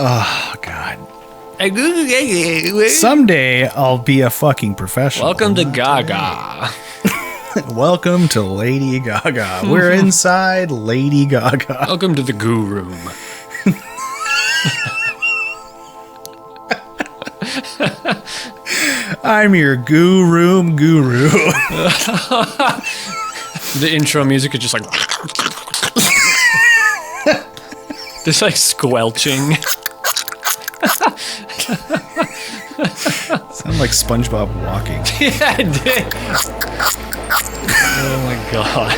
Oh, God. Someday I'll be a fucking professional. Welcome to Gaga. Welcome to Lady Gaga. We're inside Lady Gaga. Welcome to the Goo Room. I'm your Goo Room guru. The intro music is just like... just like squelching. Sound like SpongeBob walking. Yeah, it did. Oh my god.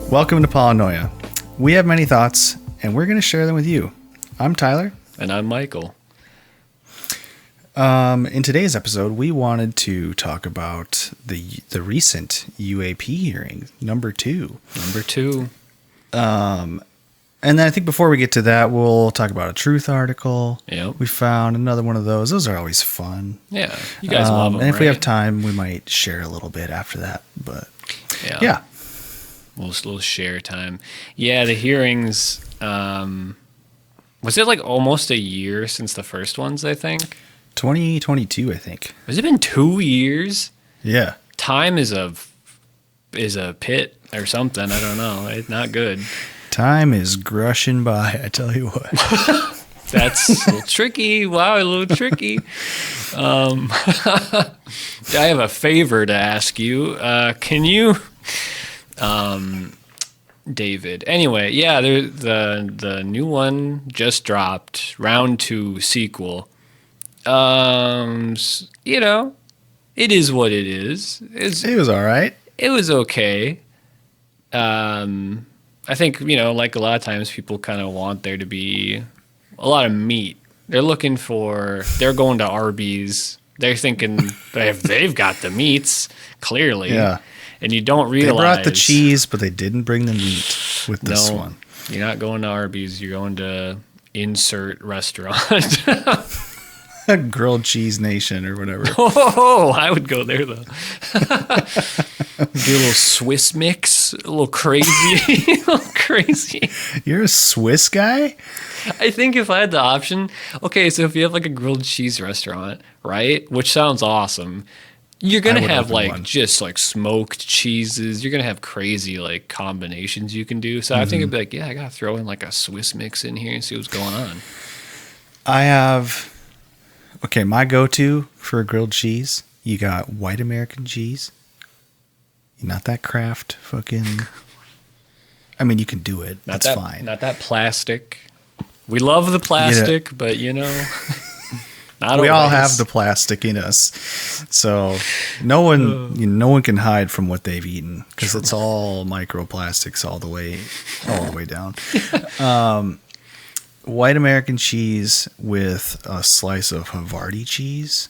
Welcome to Paranoia. We have many thoughts, and we're going to share them with you. I'm Tyler. And I'm Michael. In today's episode, we wanted to talk about the recent UAP hearing, number 2. Number 2. And then I think before we get to that, we'll talk about a truth article. Yep. We found another one of those. Those are always fun. Yeah, you guys love them, and if we right? have time, we might share a little bit after that. But yeah. Little share time. Yeah, the hearings, was it like almost a year since the first ones, I think? 2022, I think. Has it been 2 years? Yeah. Time is a pit or something. I don't know. It's not good. Time is grushing by, I tell you what. That's a little tricky. Wow, a little tricky. I have a favor to ask you. Can you... David. Anyway, yeah, the new one just dropped, round 2 sequel. You know, it is what it is. It was all right. It was okay. I think, you know, like a lot of times people kind of want there to be a lot of meat. They're going to Arby's. They're thinking they've got the meats, clearly. Yeah. And you don't realize... They brought the cheese, but they didn't bring the meat with this one. You're not going to Arby's. You're going to insert restaurant. Grilled Cheese Nation or whatever. Oh, I would go there, though. Do a little Swiss mix. A little crazy. You're a Swiss guy? I think if I had the option... Okay, so if you have like a grilled cheese restaurant, right? Which sounds awesome... You're going to have just like smoked cheeses. You're going to have crazy like combinations you can do. So I think it'd be like, yeah, I got to throw in like a Swiss mix in here and see what's going on. My go-to for a grilled cheese, you got white American cheese. Not that Kraft fucking... I mean, you can do it. That's fine. Not that plastic. We love the plastic, but you know... We all have the plastic in us, so no one can hide from what they've eaten because it's all microplastics all the way down. White American cheese with a slice of Havarti cheese.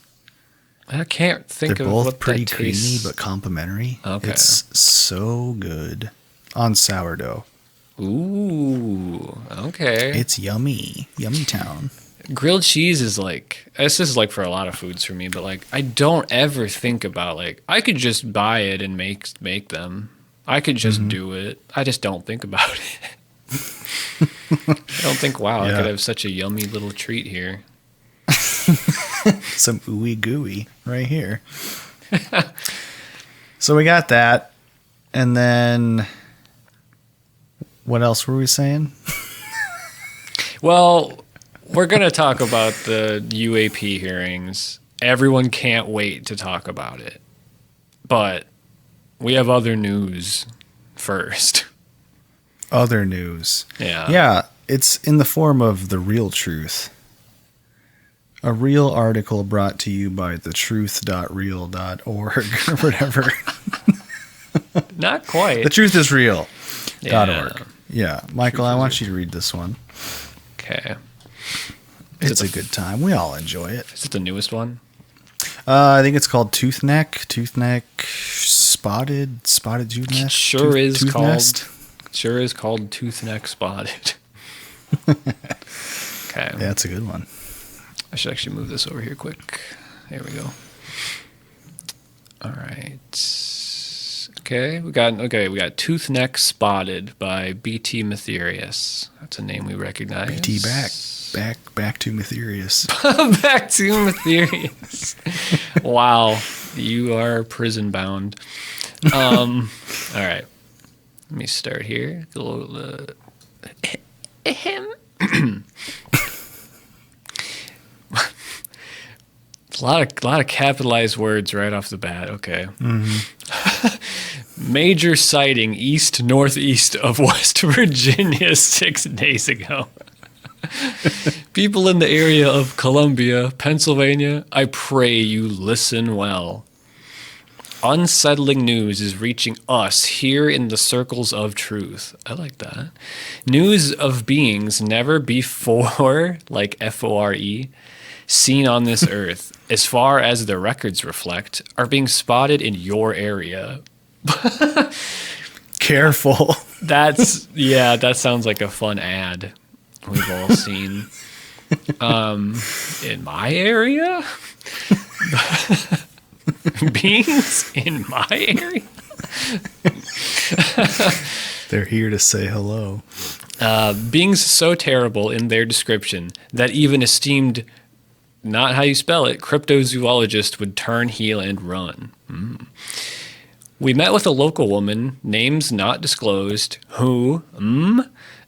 I can't think They're of both what pretty that creamy tastes. but complimentary. Okay, it's so good on sourdough. Ooh, okay. It's yummy town. Grilled cheese is like, this is like for a lot of foods for me, but like I don't ever think about like I could just buy it and make them. I could just do it. I just don't think about it. I don't think, wow, I could have such a yummy little treat here. Some ooey gooey right here. So we got that, and then what else were we saying? Well, we're going to talk about the UAP hearings. Everyone can't wait to talk about it. But we have other news first. Other news. Yeah. Yeah, it's in the form of The Real Truth. A real article brought to you by thetruth.real.org or whatever. Not quite. The Truth is Real. Yeah. .org. Yeah. Michael, I want you to read this one. Okay. It's a good time. We all enjoy it. Is it the newest one? I think it's called Tooth Neck, spotted tooth nest. Sure is called Tooth Neck Spotted. Okay. Yeah, that's a good one. I should actually move this over here quick. There we go. All right. Okay, we got Tooth Neck Spotted by BT Matherius. That's a name we recognize. BT back to Matherius. Back to Matherius. Wow, you are prison bound. All right, let me start here. A little, a lot of capitalized words right off the bat. Okay. Mm-hmm. Major sighting east-northeast of West Virginia 6 days ago. People in the area of Columbia, Pennsylvania, I pray you listen well. Unsettling news is reaching us here in the circles of truth. I like that. News of beings never before, like F-O-R-E, seen on this earth, as far as the records reflect, are being spotted in your area. Careful. That sounds like a fun ad we've all seen. In my area? Beings in my area? They're here to say hello. Beings so terrible in their description that even esteemed, not how you spell it, cryptozoologist would turn heel and run. We met with a local woman, names not disclosed, who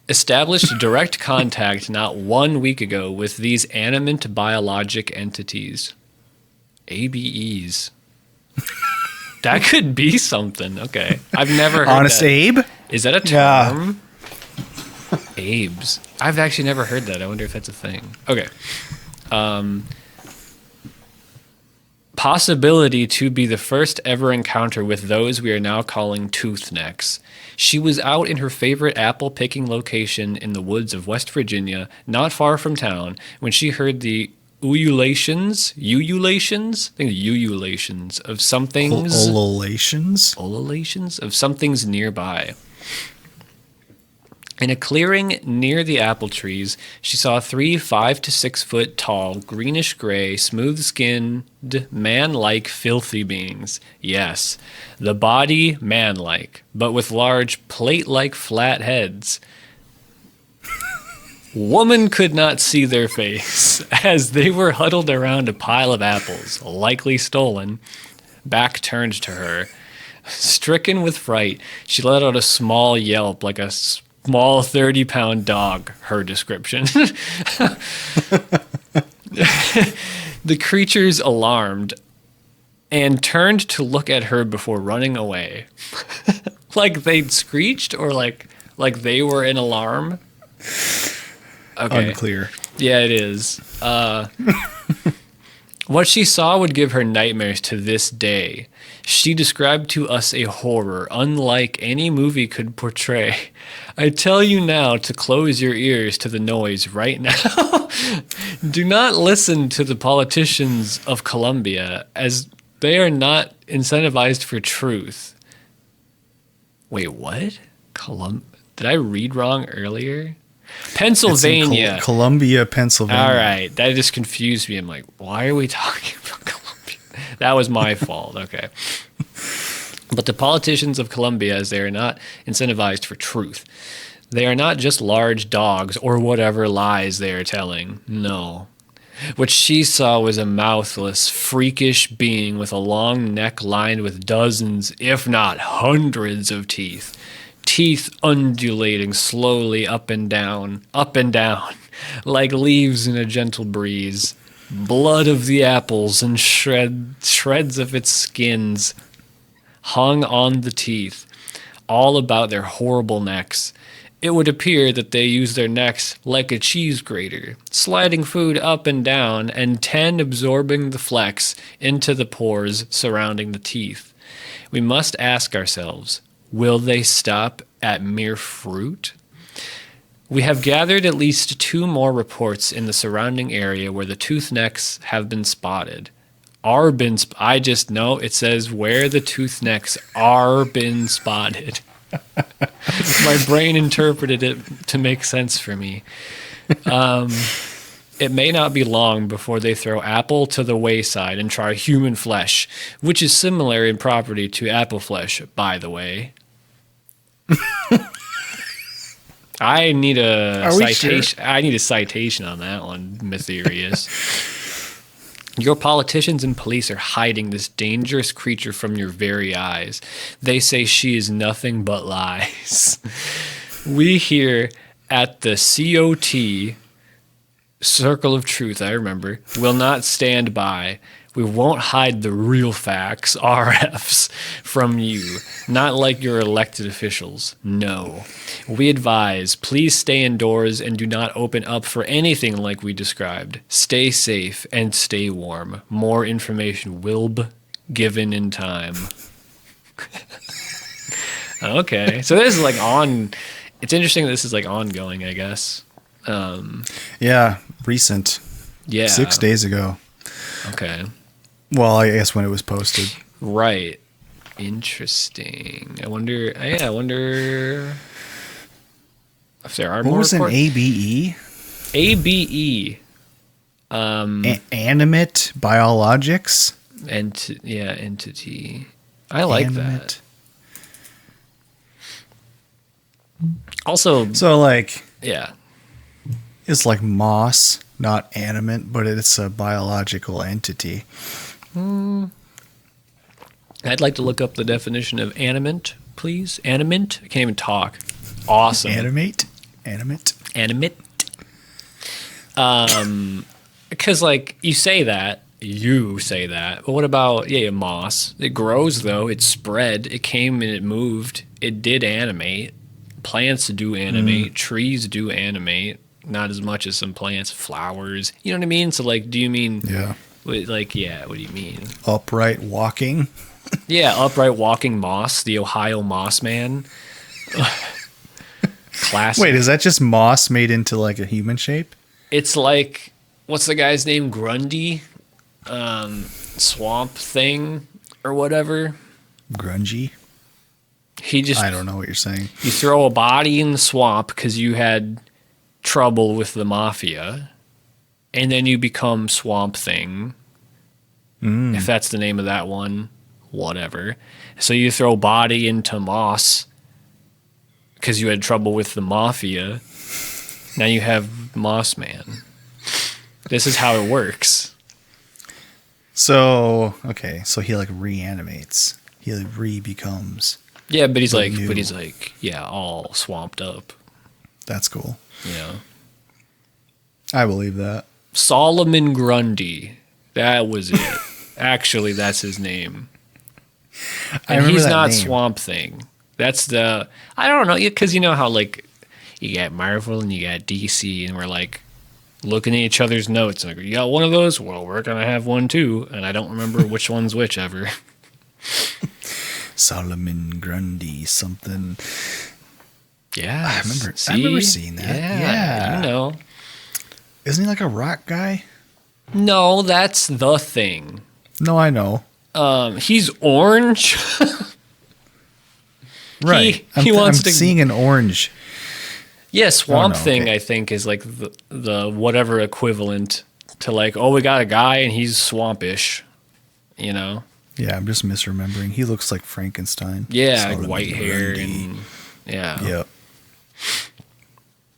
established direct contact not 1 week ago with these animate biologic entities. ABEs. That could be something. Okay. I've never heard Honest that. Abe? Is that a term? Yeah. Abes. I've actually never heard that. I wonder if that's a thing. Okay. Possibility to be the first ever encounter with those we are now calling tooth necks. She was out in her favorite apple picking location in the woods of West Virginia, not far from town, when she heard the ululations of something's ululations of something's nearby. In a clearing near the apple trees, she saw 3 5 to 6 foot tall, greenish gray, smooth-skinned, man-like, filthy beings. Yes, the body man-like, but with large, plate-like flat heads. Woman could not see their face, as they were huddled around a pile of apples, likely stolen, back turned to her. Stricken with fright, she let out a small yelp like a small 30-pound dog, her description. The creatures alarmed and turned to look at her before running away. Like they'd screeched or like they were in alarm? Okay. Unclear. Yeah, it is. What she saw would give her nightmares to this day. She described to us a horror unlike any movie could portray. I tell you now to close your ears to the noise right now. Do not listen to the politicians of Columbia, as they are not incentivized for truth. Wait, what? Did I read wrong earlier? Pennsylvania. Columbia, Pennsylvania. All right. That just confused me. I'm like, why are we talking about Columbia? That was my fault. Okay. But the politicians of Columbia, as they are not incentivized for truth. They are not just large dogs or whatever lies they are telling. No. What she saw was a mouthless, freakish being with a long neck lined with dozens, if not hundreds of teeth. Teeth undulating slowly up and down, like leaves in a gentle breeze. Blood of the apples and shreds of its skins hung on the teeth, all about their horrible necks. It would appear that they use their necks like a cheese grater, sliding food up and down and absorbing the flecks into the pores surrounding the teeth. We must ask ourselves, will they stop at mere fruit? We have gathered at least 2 more reports in the surrounding area where the tooth necks have been spotted. I just know it says where the tooth necks are been spotted. My brain interpreted it to make sense for me. It may not be long before they throw apple to the wayside and try human flesh, which is similar in property to apple flesh, by the way. I need a citation. Sure? I need a citation on that one, Mysterious. Your politicians and police are hiding this dangerous creature from your very eyes. They say she is nothing but lies. We here at the COT, Circle of Truth, I remember, will not stand by. We won't hide the real facts, RFs, from you. Not like your elected officials. No. We advise, please stay indoors and do not open up for anything like we described. Stay safe and stay warm. More information will be given in time. Okay. So this is like it's interesting that this is like ongoing, I guess. Yeah, recent. Yeah. 6 days ago. Okay. Well, I guess when it was posted. Right. Interesting. I wonder if there are more. What was an ABE? ABE. Animate biologics? Entity. I like that. Also, so like, yeah. It's like moss, not animate, but it's a biological entity. I'd like to look up the definition of animate, please. Animate? I can't even talk. Awesome. Animate. Because like you say that, but what about moss? It grows though. It spread. It came and it moved. It did animate. Plants do animate. Trees do animate. Not as much as some plants. Flowers. You know what I mean? So like, do you mean? Yeah. Like, yeah, what do you mean? Upright walking? Yeah, upright walking moss, the Ohio moss man. Classic. Wait, is that just moss made into like a human shape? It's like, what's the guy's name? Grundy? Swamp thing or whatever. Grungy? I don't know what you're saying. You throw a body in the swamp because you had trouble with the mafia. And then you become Swamp Thing. If that's the name of that one, whatever. So you throw body into moss because you had trouble with the mafia. Now you have Moss Man. This is how it works. So, okay. So he like reanimates. He like becomes. Yeah, but he's like, all swamped up. That's cool. Yeah. I believe that. Solomon Grundy. That was it. Actually, that's his name. And he's not name. Swamp Thing. That's I don't know, because you know how like you got Marvel and you got DC, and we're like looking at each other's notes. Like, you got one of those? Well, we're going to have one too. And I don't remember which one's which ever. Solomon Grundy something. Yeah. I remember seeing that. Yeah. You know. Isn't he like a rock guy? No, that's the Thing. No, I know. He's orange. Right. I'm seeing an orange. Yeah, Swamp Thing, okay. I think, is like the whatever equivalent to like, oh, we got a guy and he's swampish, you know? Yeah, I'm just misremembering. He looks like Frankenstein. Yeah, like white hair and yeah. Yep.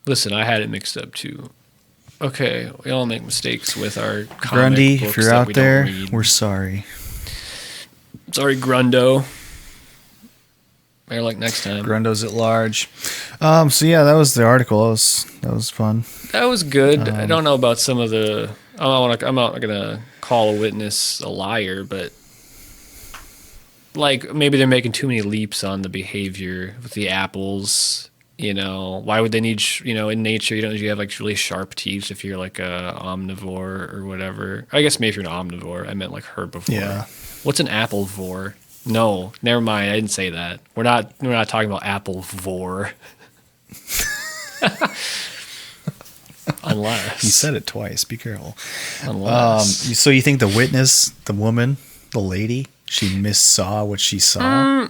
Listen, I had it mixed up too. Okay, we all make mistakes with our comic Grundy, books if you're out there, we're sorry. Sorry, Grundo. Better luck next time. Grundo's at large. So yeah, that was the article. That was fun. That was good. I don't know about some of the. I'm not gonna call a witness a liar, but like maybe they're making too many leaps on the behavior with the apples. You know, why would they need? In nature, you don't usually have like really sharp teeth if you're like a omnivore or whatever. I guess maybe if you're an omnivore, I meant like herbivore. Yeah. What's an applevore? No, never mind. I didn't say that. We're not talking about applevore. Unless. You said it twice. Be careful. Unless. So you think the witness, the woman, the lady, she missaw what she saw?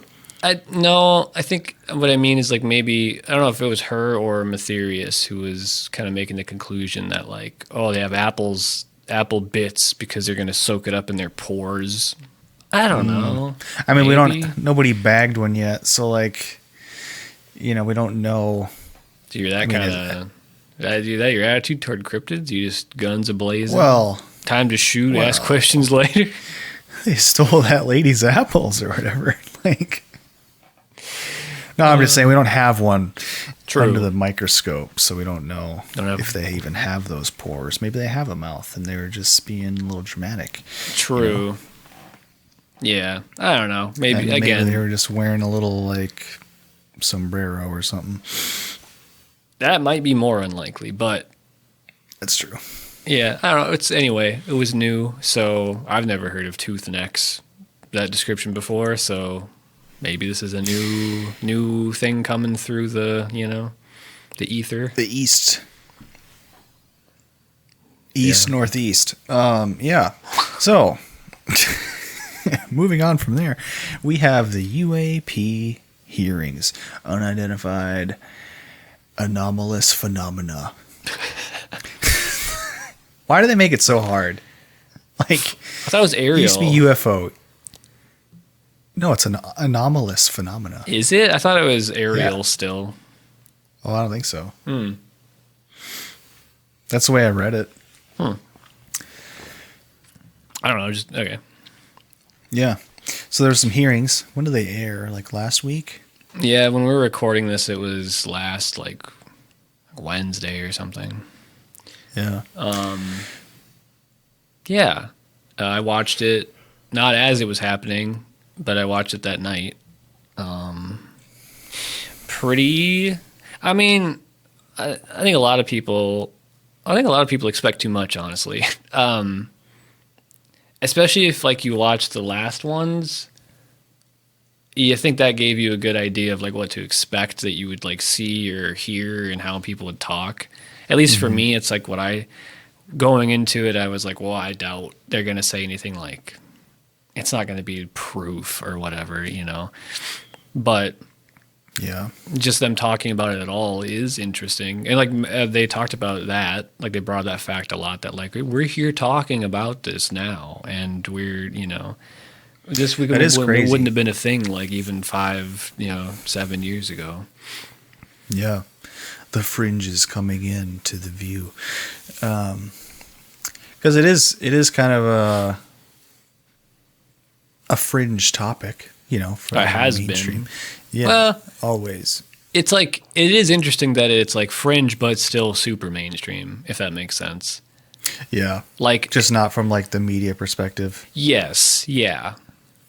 No, I think what I mean is like maybe, I don't know if it was her or Matthias who was kind of making the conclusion that like, oh, they have apple bits because they're going to soak it up in their pores. I don't know. I mean, nobody bagged one yet. So like, we don't know. So you're that kind of, your attitude toward cryptids? You just guns ablazing? Well. Time to shoot, ask questions later? They stole that lady's apples or whatever. Like. No, I'm just saying we don't have one under the microscope, so we don't know if they even have those pores. Maybe they have a mouth, and they were just being a little dramatic. True. Yeah, I don't know. Maybe they were just wearing a little like sombrero or something. That might be more unlikely, but that's true. Yeah, I don't know. It was new, so I've never heard of tooth necks, that description before, so. Maybe this is a new thing coming through the ether. The east, northeast. Yeah. So, moving on from there, we have the UAP hearings, unidentified anomalous phenomena. Why do they make it so hard? Like, I thought it was aerial. It used to be UFO. No, it's an anomalous phenomena. Is it? I thought it was aerial still. Oh, I don't think so. That's the way I read it. I don't know. Just okay. Yeah. So there's some hearings. When did they air? Like last week? Yeah, when we were recording this, it was last like Wednesday or something. Yeah. Yeah. I watched it not as it was happening. But I watched it that night. I mean, I think a lot of people expect too much, honestly. Especially if like you watch the last ones, you think that gave you a good idea of like what to expect that you would like see or hear and how people would talk. At least for me, it's like going into it, I was like, well, I doubt they're going to say anything like, it's not going to be proof or whatever, but yeah, just them talking about it at all is interesting. And like they talked about that, like they brought that fact a lot that like, we're here talking about this now. And we're, this week wouldn't have been a thing like even 7 years ago. Yeah. The fringe is coming in to the view. 'Cause it is kind of a fringe topic, for it has mainstream. Been. Yeah, well, always. It's like, it is interesting that it's like fringe, but still super mainstream, if that makes sense. Yeah. Like, just not from like the media perspective. Yes. Yeah.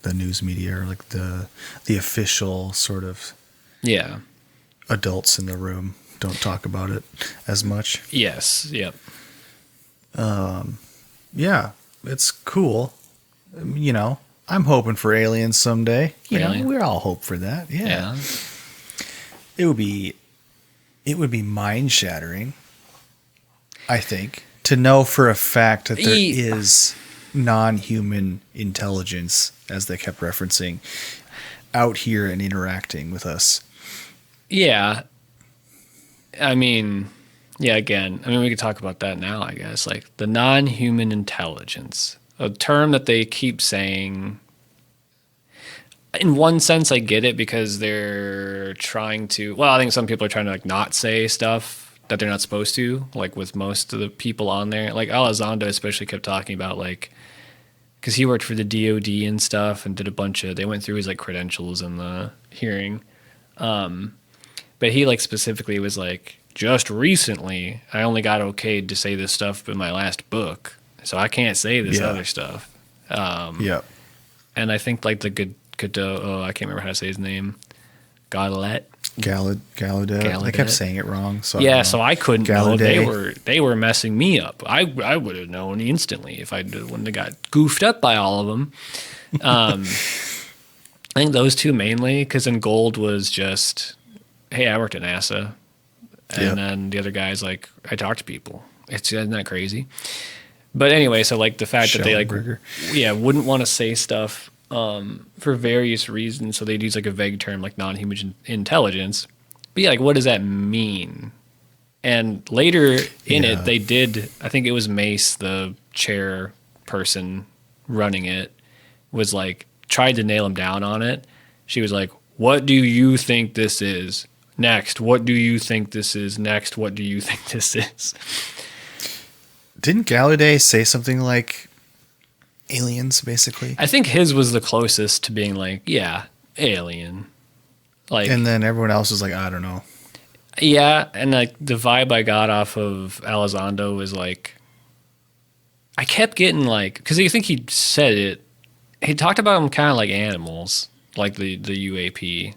The news media or like the official sort of. Yeah. Adults in the room don't talk about it as much. Yes. Yep. Yeah, it's cool. I'm hoping for aliens someday. We all hope for that. Yeah. It would be mind shattering, I think, to know for a fact that there is non-human intelligence, as they kept referencing, out here and interacting with us. Yeah. I mean, again, we could talk about that now, I guess. Like the non-human intelligence. A term that they keep saying. In one sense, I get it because they're trying to. Well, I think some people are trying to like not say stuff that they're not supposed to. Like with most of the people on there, like Elizondo especially kept talking about like, because he worked for the DoD and stuff and did a bunch of. They went through his like credentials in the hearing, but he like specifically was like, just recently I only got okayed to say this stuff in my last book. So I can't say this other stuff. Yeah. And I think like the I can't remember how to say his name. Gallaudet. I kept saying it wrong. So so I couldn't know. They were messing me up. I would have known instantly if I wouldn't have got goofed up by all of them. I think those two mainly, because then Gold was just, hey, I worked at NASA. And then the other guy's like, I talk to people. Isn't that crazy? But anyway, so like the fact that they like, wouldn't want to say stuff for various reasons. So they'd use like a vague term like non-human intelligence. But yeah, like what does that mean? And later in it, they did, I think it was Mace, the chair person running it, was like, tried to nail him down on it. She was like, what do you think this is? Next, what do you think this is? Next, what do you think this is? Didn't Gallaudet say something like aliens, basically? I think his was the closest to being like, yeah, alien. Like, and then everyone else was like, I don't know. Yeah, and like the vibe I got off of Elizondo was like, I kept getting like, because I think he said it, he talked about them kind of like animals, like the UAP.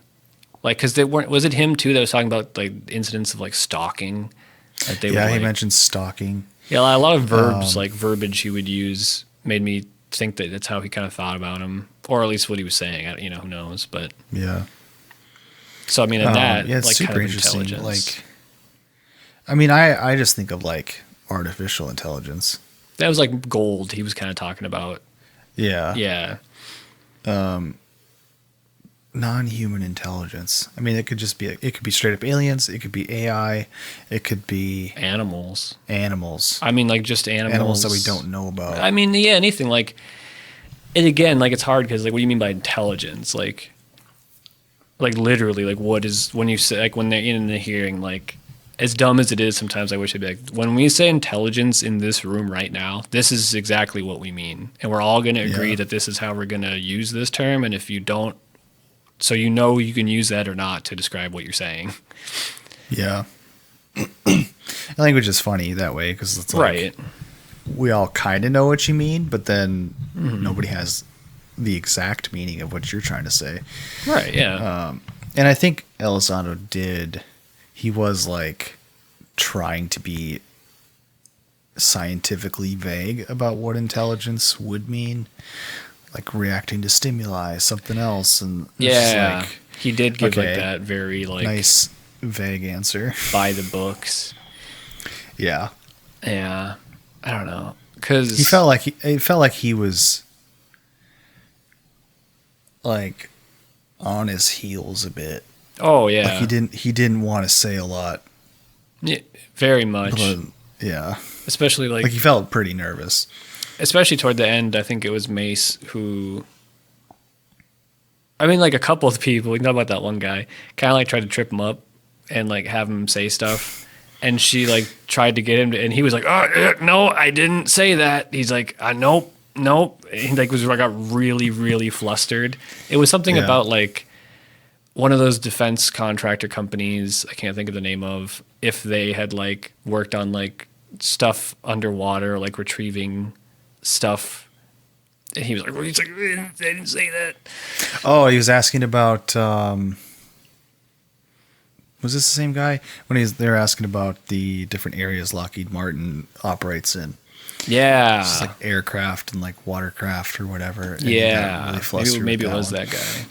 Like, because they weren't, was it him too that was talking about like incidents of like stalking? Like they he mentioned stalking. Yeah, a lot of verbs, like verbiage he would use made me think that that's how he kind of thought about him, or at least what he was saying. Who knows? But yeah. So I mean, that it's like super kind of interesting. intelligence. Like, I mean, I just think of like artificial intelligence. That was like gold. He was kind of talking about. Yeah. Yeah. Non-human intelligence. I mean, it could just be, it could be straight up aliens. It could be AI. It could be animals. I mean, like just animals that we don't know about. I mean, yeah, anything like. And again, like it's hard because like, what do you mean by intelligence? Like literally, like what is when you say like when they're in the hearing, like as dumb as it is, sometimes I wish I'd be like, when we say intelligence in this room right now, this is exactly what we mean, and we're all going to agree that this is how we're going to use this term, and if you don't. So you can use that or not to describe what you're saying. Yeah. Language is funny that way because it's like right. We all kind of know what you mean, but then nobody has the exact meaning of what you're trying to say. Right, yeah. And I think Elizondo he was like trying to be scientifically vague about what intelligence would mean. Like reacting to stimuli, something else, and yeah, like, he did give like that very like nice vague answer by the books. Yeah, I don't know because it felt like he was like on his heels a bit. Oh yeah, like he didn't want to say a lot. Yeah, very much. But, yeah, especially like he felt pretty nervous. Especially toward the end, I think it was Mace who. I mean, like a couple of people. We can talk about that one guy. Kind of like tried to trip him up and like have him say stuff, and she like tried to get him to, and he was like, "Oh no, I didn't say that." He's like, "Nope." He like got really, really flustered. It was something about like one of those defense contractor companies. I can't think of the name of. If they had like worked on like stuff underwater, like retrieving stuff, and he was like, I didn't say that. Oh, he was asking about was this the same guy when they're asking about the different areas Lockheed Martin operates in? Yeah, just like aircraft and like watercraft or whatever. And yeah, really maybe it was that guy.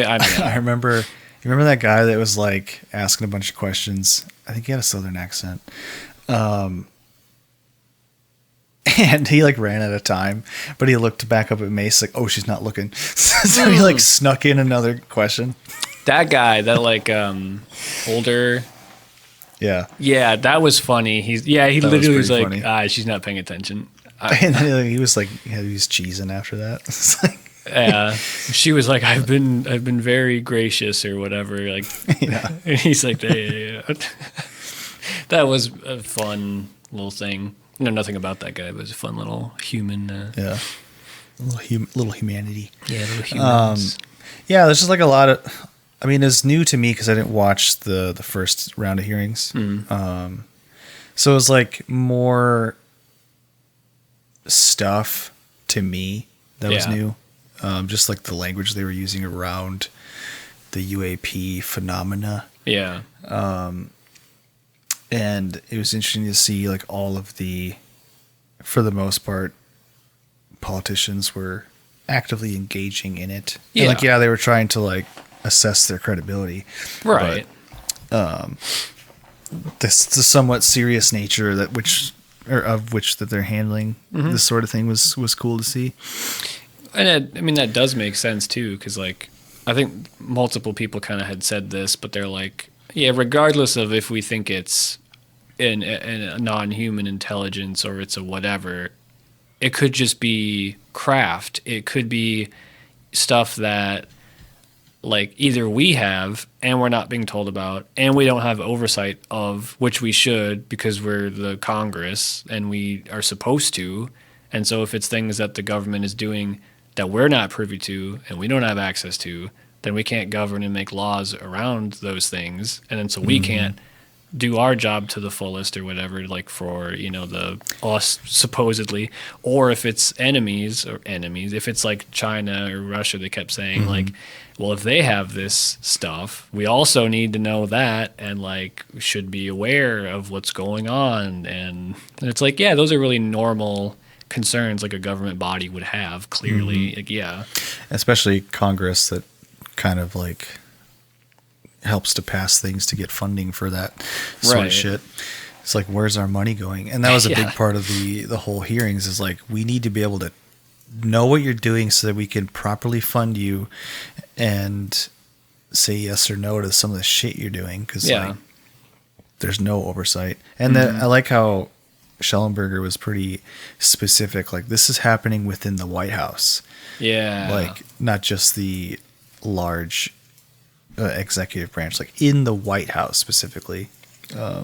I remember. You remember that guy that was like asking a bunch of questions? I think he had a southern accent. And he like ran out of time, but he looked back up at Mace like, oh, she's not looking. So he like snuck in another question. That guy, that like older. Yeah. Yeah, that was funny. He literally was like, funny. She's not paying attention. And then he was like, he was cheesing after that. It's like, yeah, she was like, I've been very gracious or whatever. Like, yeah. And he's like, yeah. That was a fun little thing. I know nothing about that guy, but it was a fun little human. Yeah, little humanity. Yeah, little humans. Yeah, there's just like a lot of. I mean, it's new to me because I didn't watch the first round of hearings. So it was like more stuff to me that was new. Just like the language they were using around the UAP phenomena. Yeah. And it was interesting to see like all of the, for the most part, politicians were actively engaging in it. Yeah. And like, they were trying to like assess their credibility. Right. But, the somewhat serious nature of which that they're handling this sort of thing was cool to see. And I mean, that does make sense too, because like I think multiple people kind of had said this, but they're like, yeah, regardless of if we think it's in a non-human intelligence or it's a whatever, it could just be craft. It could be stuff that like either we have and we're not being told about, and we don't have oversight of, which we should because we're the Congress and we are supposed to. And so if it's things that the government is doing that we're not privy to and we don't have access to, then we can't govern and make laws around those things. And then so we can't do our job to the fullest or whatever, like for, you know, the us supposedly, or if it's enemies, if it's like China or Russia, they kept saying like, well, if they have this stuff, we also need to know that and like should be aware of what's going on. And it's like, yeah, those are really normal concerns like a government body would have, clearly. Like, yeah. Especially Congress that kind of like helps to pass things to get funding for that sort of shit. It's like, where's our money going? And that was a big part of the whole hearings is like, we need to be able to know what you're doing so that we can properly fund you and say yes or no to some of the shit you're doing. Because like, there's no oversight. And then I like how Schellenberger was pretty specific. Like, this is happening within the White House. Yeah. Like, not just the large executive branch, like in the White House specifically,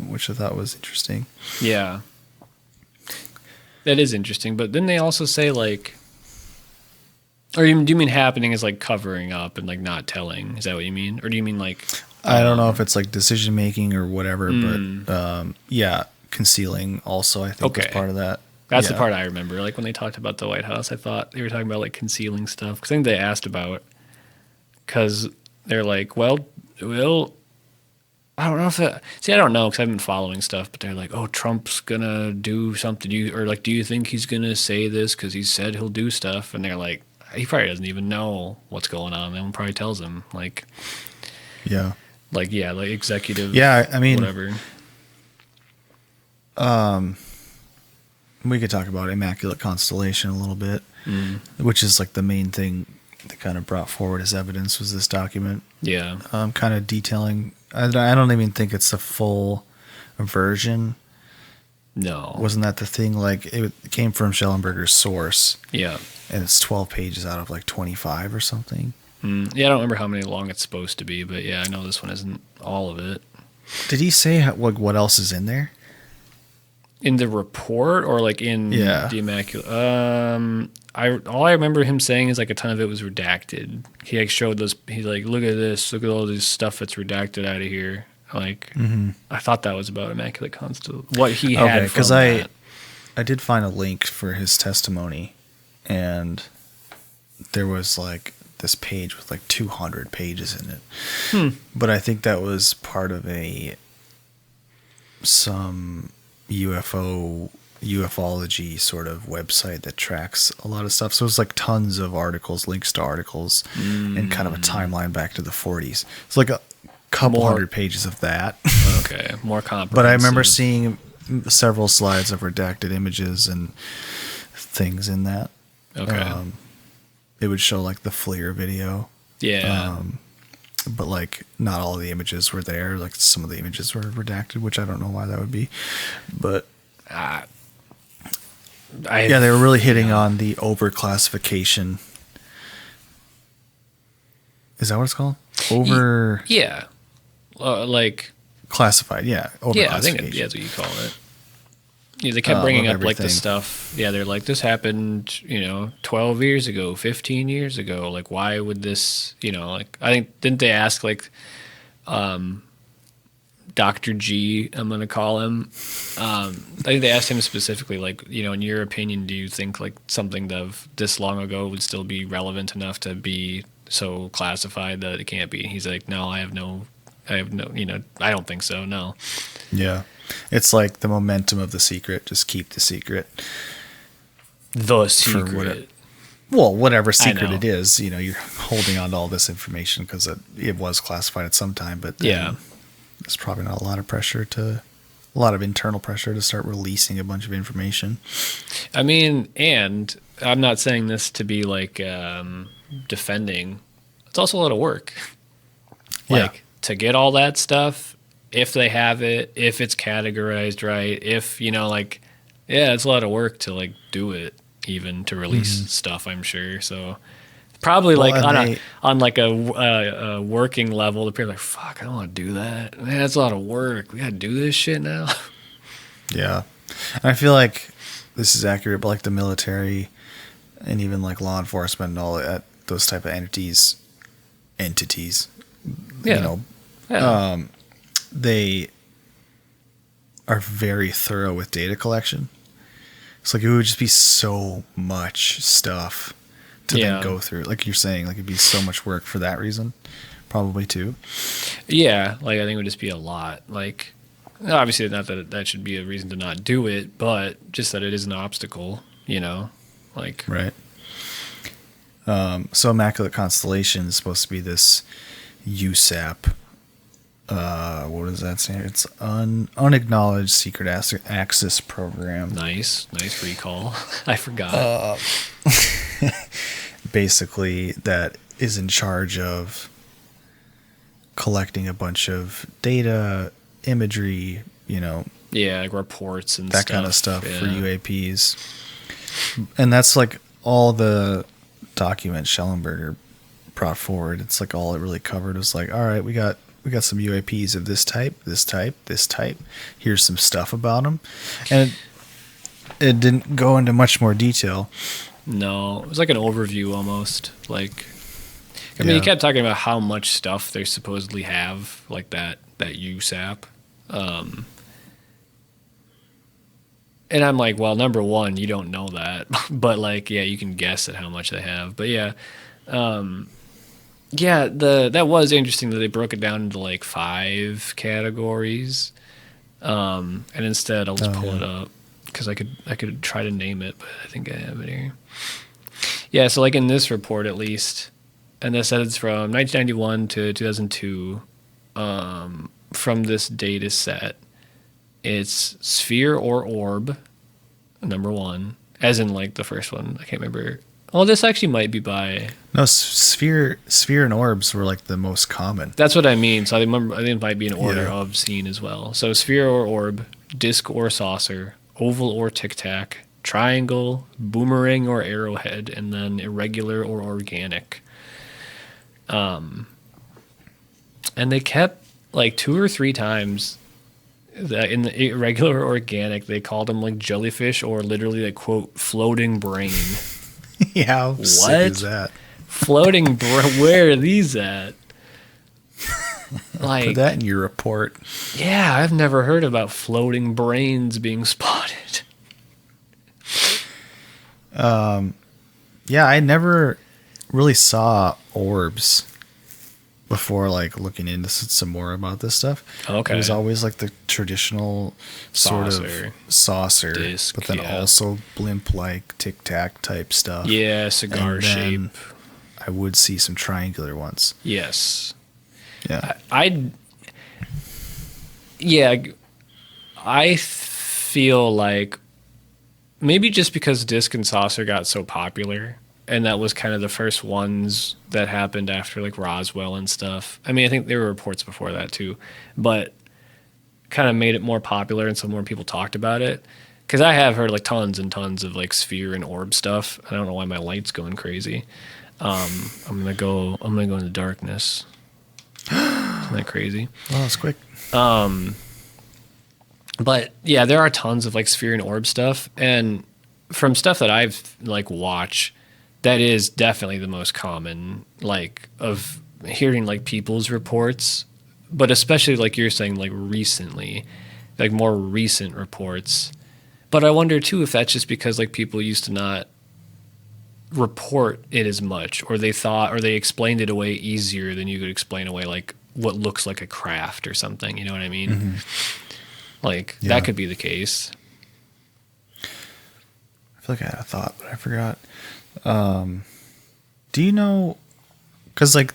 which I thought was interesting. Yeah. That is interesting. But then they also say like, or do you mean happening is like covering up and like not telling? Is that what you mean? Or do you mean like... I don't know if it's like decision making or whatever, but yeah, concealing also I think was part of that. That's the part I remember. Like when they talked about the White House, I thought they were talking about like concealing stuff. Because I think they asked about... Because they're like, well, I don't know if that... See, I don't know because I've been following stuff, but they're like, oh, Trump's going to do something. Or like, do you think he's going to say this because he said he'll do stuff? And they're like, he probably doesn't even know what's going on. No one probably tells him. Like, like executive. Yeah, I mean, whatever. We could talk about Immaculate Constellation a little bit, which is like the main thing that kind of brought forward as evidence was this document. Yeah. Kind of detailing. I don't even think it's the full version. No. Wasn't that the thing? Like, it came from Schellenberger's source. Yeah. And it's 12 pages out of like 25 or something. Yeah, I don't remember how many long it's supposed to be, but yeah, I know this one isn't all of it. Did he say what else is in there? In the report or like in the Immaculate? All I remember him saying is like a ton of it was redacted. He like showed those. He's like, look at this, look at all this stuff that's redacted out of here. Like, I thought that was about Immaculate Constellation. What he had. Okay, because I did find a link for his testimony, and there was like this page with like 200 pages in it. But I think that was part of some ufology sort of website that tracks a lot of stuff. So it's like tons of articles, links to articles, and kind of a timeline back to the 40s. It's like a couple hundred pages of that. Okay, more comprehensive. But I remember seeing several slides of redacted images and things in that. Okay. It would show like the FLIR video. Yeah. But like not all of the images were there. Like some of the images were redacted, which I don't know why that would be. But they were really hitting on the overclassification. Is that what it's called? Like classified. Yeah. Yeah, I think that's what you call it. Yeah, they kept bringing up like this stuff. Yeah, they're like, this happened, 12 years ago, 15 years ago. Like, why would this, like, I think, didn't they ask like, Dr. G, I'm going to call him. I think they asked him specifically, like, in your opinion, do you think like something of this long ago would still be relevant enough to be so classified that it can't be? And he's like, no, I don't think so. No. Yeah. It's like the momentum of the secret. Just keep the secret. The secret. Whatever secret it is, you're holding on to all this information because it was classified at some time. But then there's probably not a lot of internal pressure to start releasing a bunch of information. I mean, and I'm not saying this to be like defending. It's also a lot of work. Like to get all that stuff, if they have it, if it's categorized right, if like, yeah, it's a lot of work to like do it, even to release stuff. I'm sure. So probably on a working level, the people are like, fuck, I don't want to do that. Man, that's a lot of work. We got to do this shit now. Yeah, and I feel like this is accurate, but like the military and even like law enforcement and all that, those type of entities, they are very thorough with data collection. It's like it would just be so much stuff to then go through. Like you're saying, like it'd be so much work for that reason, probably too. Yeah, like I think it would just be a lot. Like obviously not that should be a reason to not do it, but just that it is an obstacle, like right. So Immaculate Constellation is supposed to be this USAP. What does that say? It's unacknowledged secret access program. Nice recall. I forgot. Basically, that is in charge of collecting a bunch of data, imagery, like reports and that kind of stuff for UAPs. And that's like all the documents Schellenberger brought forward. It's like all it really covered was like, all right, we got some UAPs of this type, this type, this type. Here's some stuff about them. And it didn't go into much more detail. No, it was like an overview almost. Like, I mean, he kept talking about how much stuff they supposedly have, like that USAP. And I'm like, well, number one, you don't know that. But like, yeah, you can guess at how much they have. But yeah. That was interesting that they broke it down into like 5 categories. And instead I'll just pull it up because I could try to name it, but I think I have it here. Yeah, so like in this report at least, and this said it's from 1991 to 2002, from this data set, it's sphere or orb, number 1, as in like the first one. I can't remember. Well, this actually might be by... No, sphere and orbs were like the most common. That's what I mean. So I think it might be an order of seen as well. So sphere or orb, disc or saucer, oval or tic-tac, triangle, boomerang or arrowhead, and then irregular or organic. And they kept like 2 or 3 times that in the irregular or organic, they called them like jellyfish or literally like, quote, floating brain. Yeah, how sick is that? Floating where are these at? Like, put that in your report. Yeah, I've never heard about floating brains being spotted. I never really saw orbs before, like looking into some more about this stuff. Okay. It was always like the traditional sort of saucer, disc, but then also blimp-like tic-tac type stuff. Yeah, cigar shape. I would see some triangular ones. Yes. Yeah. I feel like maybe just because disc and saucer got so popular, and that was kind of the first ones that happened after like Roswell and stuff. I mean, I think there were reports before that too, but kind of made it more popular and so more people talked about it. Because I have heard like tons and tons of like sphere and orb stuff. I don't know why my light's going crazy. I'm gonna go into darkness. Isn't that crazy? Oh, that's quick. But yeah, there are tons of like sphere and orb stuff, and from stuff that I've like watched, that is definitely the most common, like, of hearing like people's reports, but especially like you're saying, like recently, like more recent reports. But I wonder too if that's just because like people used to not report it as much, or they explained it away easier than you could explain away like what looks like a craft or something. You know what I mean? Mm-hmm. Like that could be the case. I feel like I had a thought, but I forgot. Do you know? Because like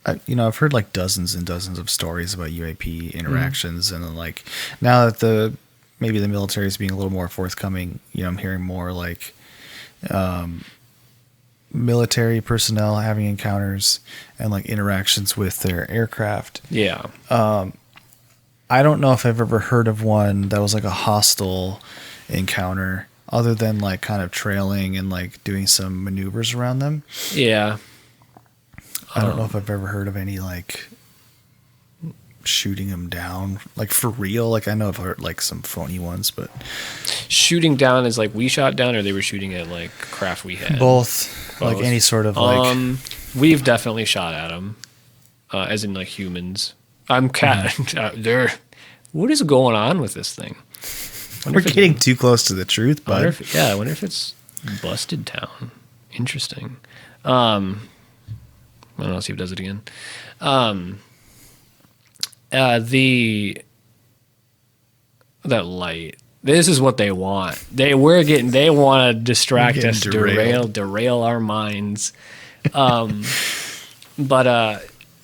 I've heard like dozens and dozens of stories about UAP interactions, and then like now that maybe the military is being a little more forthcoming, I'm hearing more like military personnel having encounters and like interactions with their aircraft. Yeah. I don't know if I've ever heard of one that was like a hostile encounter, other than like kind of trailing and like doing some maneuvers around them. Yeah. I don't know if I've ever heard of any like shooting them down, like for real. Like I know I've heard like some phony ones, but shooting down is like we shot down, or they were shooting at like craft we had. Both. Like any sort of like. We've definitely shot at them, as in like humans. I'm there. What is going on with this thing? We're getting too close to the truth, but I wonder if it's busted town. Interesting. I don't know, see if it does it again. That light. This is what they want. They want to distract us, derail our minds. But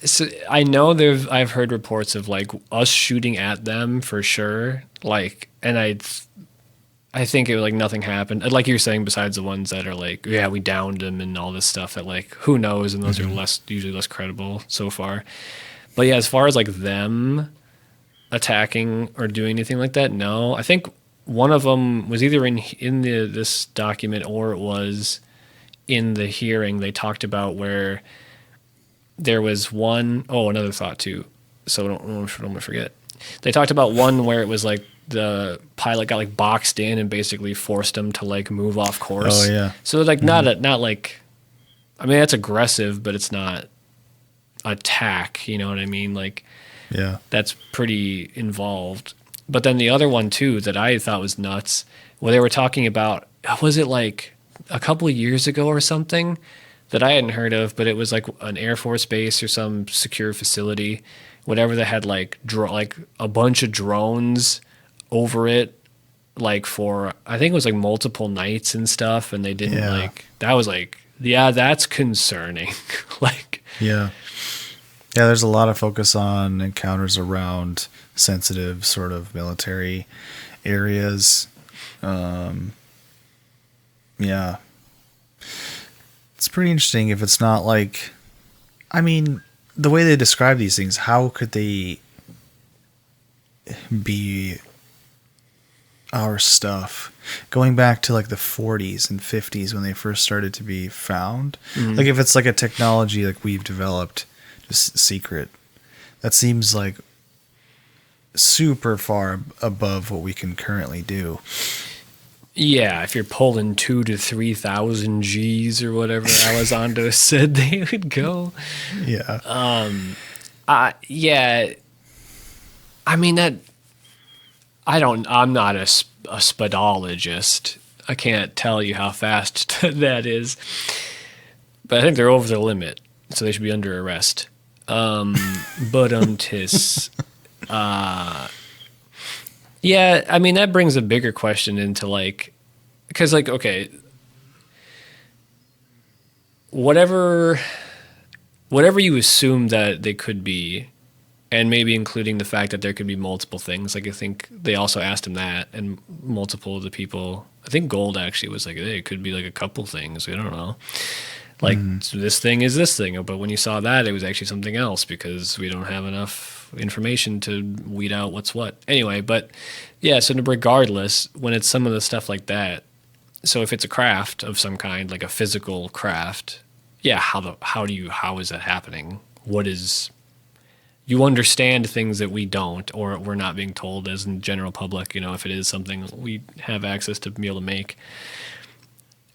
so I know I've heard reports of like us shooting at them for sure. Like, and I think it was like nothing happened. Like you're saying, besides the ones that are like, yeah, we downed them and all this stuff that like, who knows? And those are usually less credible so far. But yeah, as far as like them attacking or doing anything like that, no. I think one of them was either in this document, or it was in the hearing. They talked about where there was one. Oh, another thought too. So don't forget. They talked about one where it was like the pilot got like boxed in and basically forced him to like move off course. Oh yeah. So like not like, I mean that's aggressive, but it's not attack. You know what I mean? Like, yeah, that's pretty involved. But then the other one too that I thought was nuts, where they were talking about, was it like a couple of years ago or something that I hadn't heard of, but it was like an Air Force base or some secure facility, whatever, that had like a bunch of drones over it, like for, I think it was like multiple nights and stuff, and they didn't that was like, yeah, that's concerning. Like, yeah, there's a lot of focus on encounters around sensitive sort of military areas. Yeah, it's pretty interesting. If it's not like, I mean, the way they describe these things, how could they be our stuff going back to like the 40s and 50s when they first started to be found? Like if it's like a technology like we've developed just secret, that seems like super far above what we can currently do. Yeah, if you're pulling 2,000 to 3,000 G's or whatever Elizondo said they would go. Yeah. Yeah. I mean, that, I'm not a spodologist. I can't tell you how fast that is. But I think they're over the limit, so they should be under arrest. Yeah, I mean, that brings a bigger question into like, because like, okay, whatever you assume that they could be, and maybe including the fact that there could be multiple things. Like I think they also asked him that, and multiple of the people, I think Gold actually was like, hey, it could be like a couple things. I don't know. Like this thing is this thing, but when you saw that, it was actually something else because we don't have enough information to weed out what's what. Anyway, but yeah, so regardless, when it's some of the stuff like that, so if it's a craft of some kind, like a physical craft, yeah, how is that happening? What is, you understand things that we don't, or we're not being told as in general public, you know, if it is something we have access to be able to make.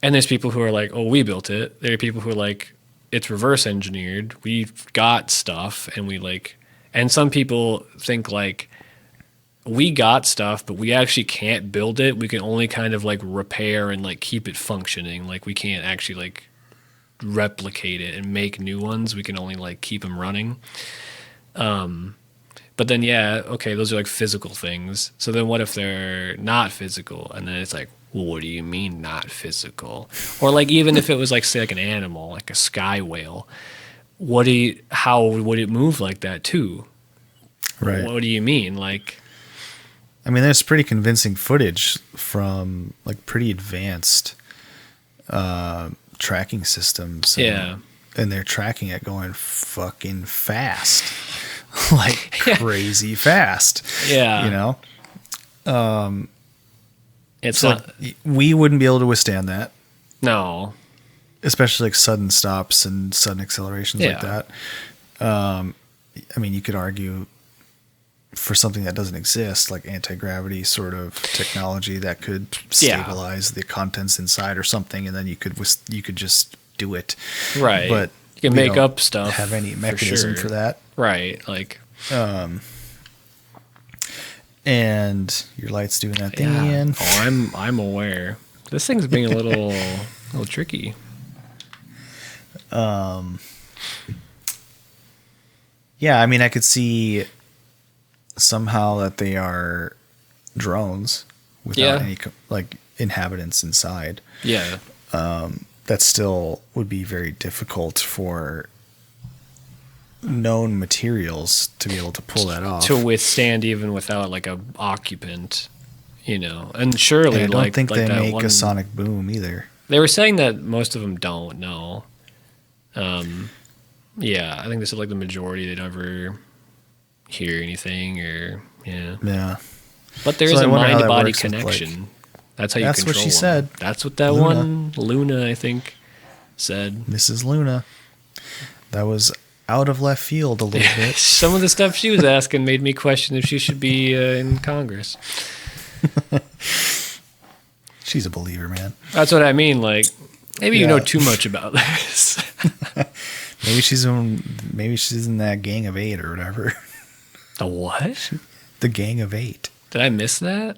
And there's people who are like, oh, we built it. There are people who are like, it's reverse engineered. We've got stuff, and we like, and some people think like, we got stuff, but we actually can't build it. We can only kind of like repair and like keep it functioning. Like we can't actually like replicate it and make new ones. We can only like keep them running. But then, yeah, okay, those are like physical things. So then what if they're not physical? And then it's like, well, what do you mean not physical? Or like even if it was like, say, like an animal, like a sky whale, how would it move like that too? Right. What do you mean? Like, I mean, there's pretty convincing footage from like pretty advanced tracking systems. And they're tracking it going fucking fast. Like crazy fast. Yeah. You know? It's so not, we wouldn't be able to withstand that. no. Especially like sudden stops and sudden accelerations like that. I mean, you could argue for something that doesn't exist, like anti-gravity sort of technology that could stabilize the contents inside or something, and then you could just do it. Right. But you can make up stuff. Have any mechanism for that? Right. Like. And your light's doing that thing again. Oh, I'm aware. This thing's being a little tricky. Yeah, I mean, I could see somehow that they are drones without any like inhabitants inside. Yeah. That still would be very difficult for known materials to be able to pull that off. To withstand even without like a occupant, you know. And surely, and I don't think they make a sonic boom either. They were saying that most of them don't know. Yeah, I think they said like the majority they never hear anything or Yeah. But there is a mind-body connection. That's how you control what she them. said. That's what that Luna, I think, said. Mrs. Luna. That was out of left field a little bit. Some of the stuff she was asking made me question if she should be in Congress. She's a believer, man. That's what I mean. Like, maybe you know too much about this. Maybe she's in that Gang of 8 or whatever. The what? The Gang of 8. Did I miss that?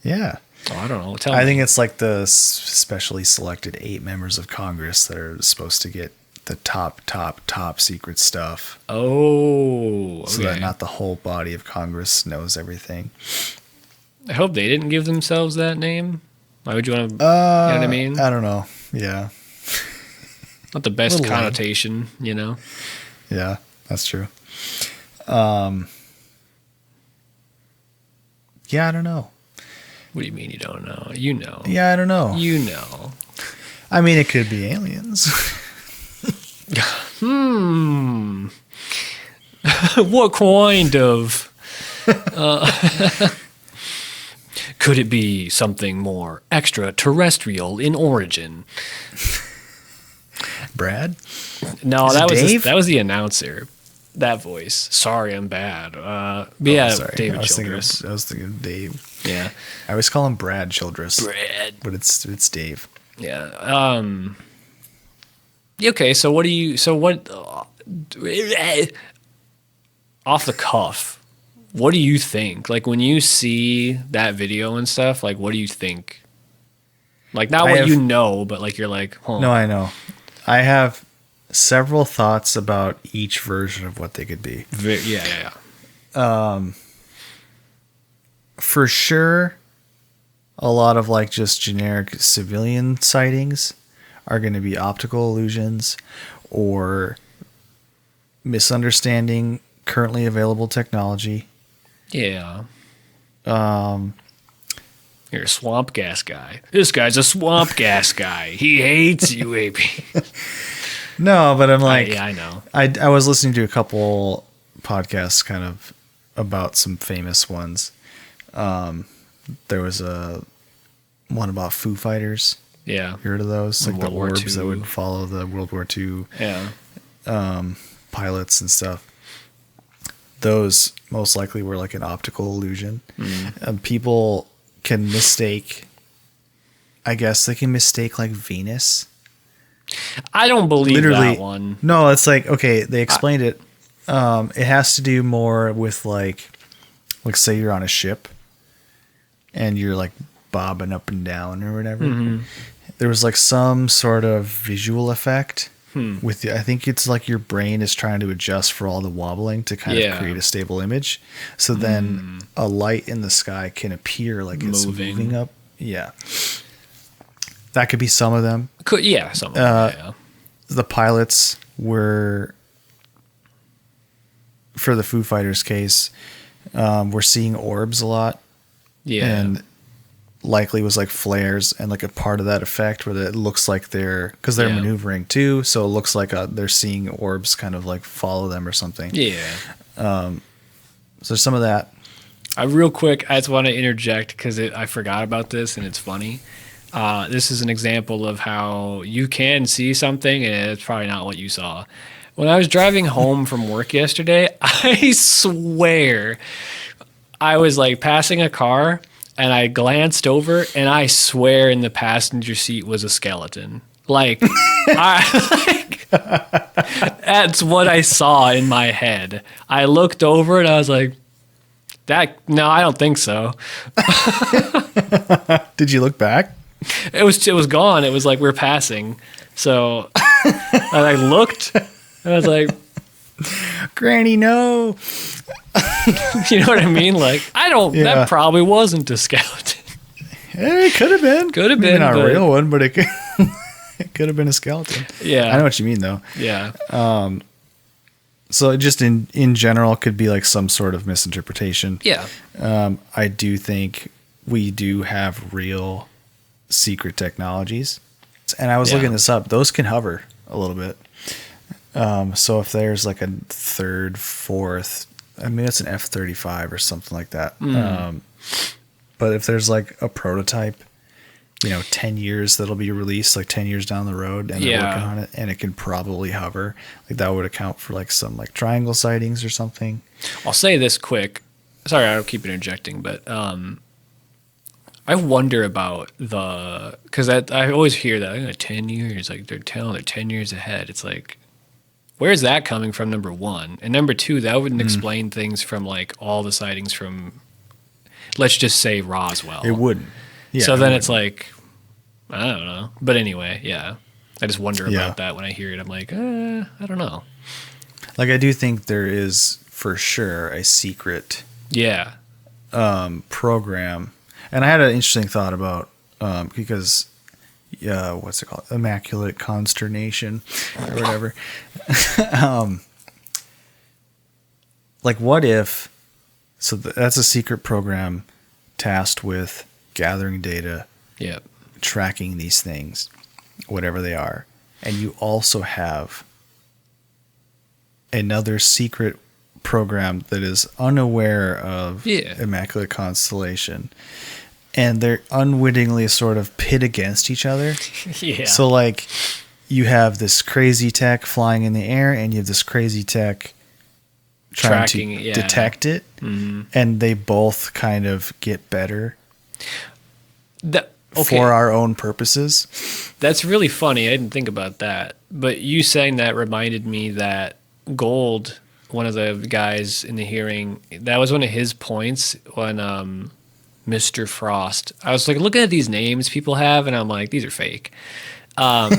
Yeah. Oh, I don't know. Tell me. I think it's like the specially selected 8 members of Congress that are supposed to get the top secret stuff. Oh, okay. So that not the whole body of Congress knows everything. I hope they didn't give themselves that name. Why would you want to? You know what I mean? I don't know. Yeah. Not the best connotation, you know? Yeah, that's true. Yeah, I don't know. What do you mean you don't know? You know. Yeah, I don't know. You know. I mean, it could be aliens. What kind of... could it be something more extraterrestrial in origin? Brad? No, that was the announcer. That voice. Sorry, I'm bad. Sorry. David Childress. I was thinking of Dave. Yeah. I always call him Brad Childress. Brad. But it's Dave. Yeah. Okay, so what off the cuff, what do you think? Like when you see that video and stuff, like what do you think? Like not what you know, but like you're like, No, I know. I have several thoughts about each version of what they could be. Yeah. For sure, a lot of like just generic civilian sightings are going to be optical illusions or misunderstanding currently available technology. Yeah. You're a swamp gas guy. This guy's a swamp gas guy. He hates UAP. No, but I'm like... I know. I was listening to a couple podcasts kind of about some famous ones. There was one about Foo Fighters. Yeah. You heard of those? Like World the War orbs II. that would follow the World War II pilots and stuff. Those most likely were like an optical illusion. People can mistake... I guess they can mistake like Venus... I don't believe that one. No, it's like, okay, they explained it. It has to do more with like say you're on a ship and you're like bobbing up and down or whatever. Mm-hmm. There was like some sort of visual effect with I think it's like your brain is trying to adjust for all the wobbling to kind of create a stable image. So then a light in the sky can appear like it's moving up. Yeah. That could be some of them. Some of them, The pilots were for the Foo Fighters case, we're seeing orbs a lot. Yeah. And likely was like flares and like a part of that effect where it looks like they're maneuvering too. So it looks like they're seeing orbs kind of like follow them or something. Yeah. So some of that. Real quick, I just want to interject because I forgot about this and it's funny. This is an example of how you can see something and it's probably not what you saw. When I was driving home from work yesterday, I swear I was like passing a car and I glanced over and I swear in the passenger seat was a skeleton. Like, that's what I saw in my head. I looked over and I was like, no, I don't think so. Did you look back? It was gone. It was like we're passing. So I looked and I was like, Granny, no. You know what I mean? Like, that probably wasn't a skeleton. It could have been. Could have Maybe been. Not a real one, but it could have been a skeleton. Yeah. I know what you mean, though. Yeah. So just in general, it could be like some sort of misinterpretation. Yeah. I do think we do have real secret technologies. And I was looking this up. Those can hover a little bit. So if there's like a third, fourth, I mean, it's an F-35 or something like that. But if there's like a prototype, 10 years that'll be released, like 10 years down the road, and they're working on it, and it can probably hover, like that would account for like some like triangle sightings or something. I'll say this quick. Sorry, I'll keep interjecting, but I wonder about because I always hear that 10 years, like they're 10 years ahead. It's like, where's that coming from, number one? And number two, that wouldn't explain things from like all the sightings from, let's just say, Roswell. It wouldn't. Yeah, so then it's like, I don't know. But anyway, yeah. I just wonder about that when I hear it. I'm like, I don't know. Like, I do think there is for sure a secret program. And I had an interesting thought about, because, what's it called? Immaculate Constellation or whatever. Like, what if, so that's a secret program tasked with gathering data, tracking these things, whatever they are. And you also have another secret program that is unaware of Immaculate Constellation. And they're unwittingly sort of pit against each other. So like you have this crazy tech flying in the air and you have this crazy tech trying to detect it. And they both kind of get better for our own purposes. That's really funny. I didn't think about that. But you saying that reminded me that Gold, one of the guys in the hearing, that was one of his points when Mr. Frost. I was like looking at these names people have, and I'm like, these are fake. But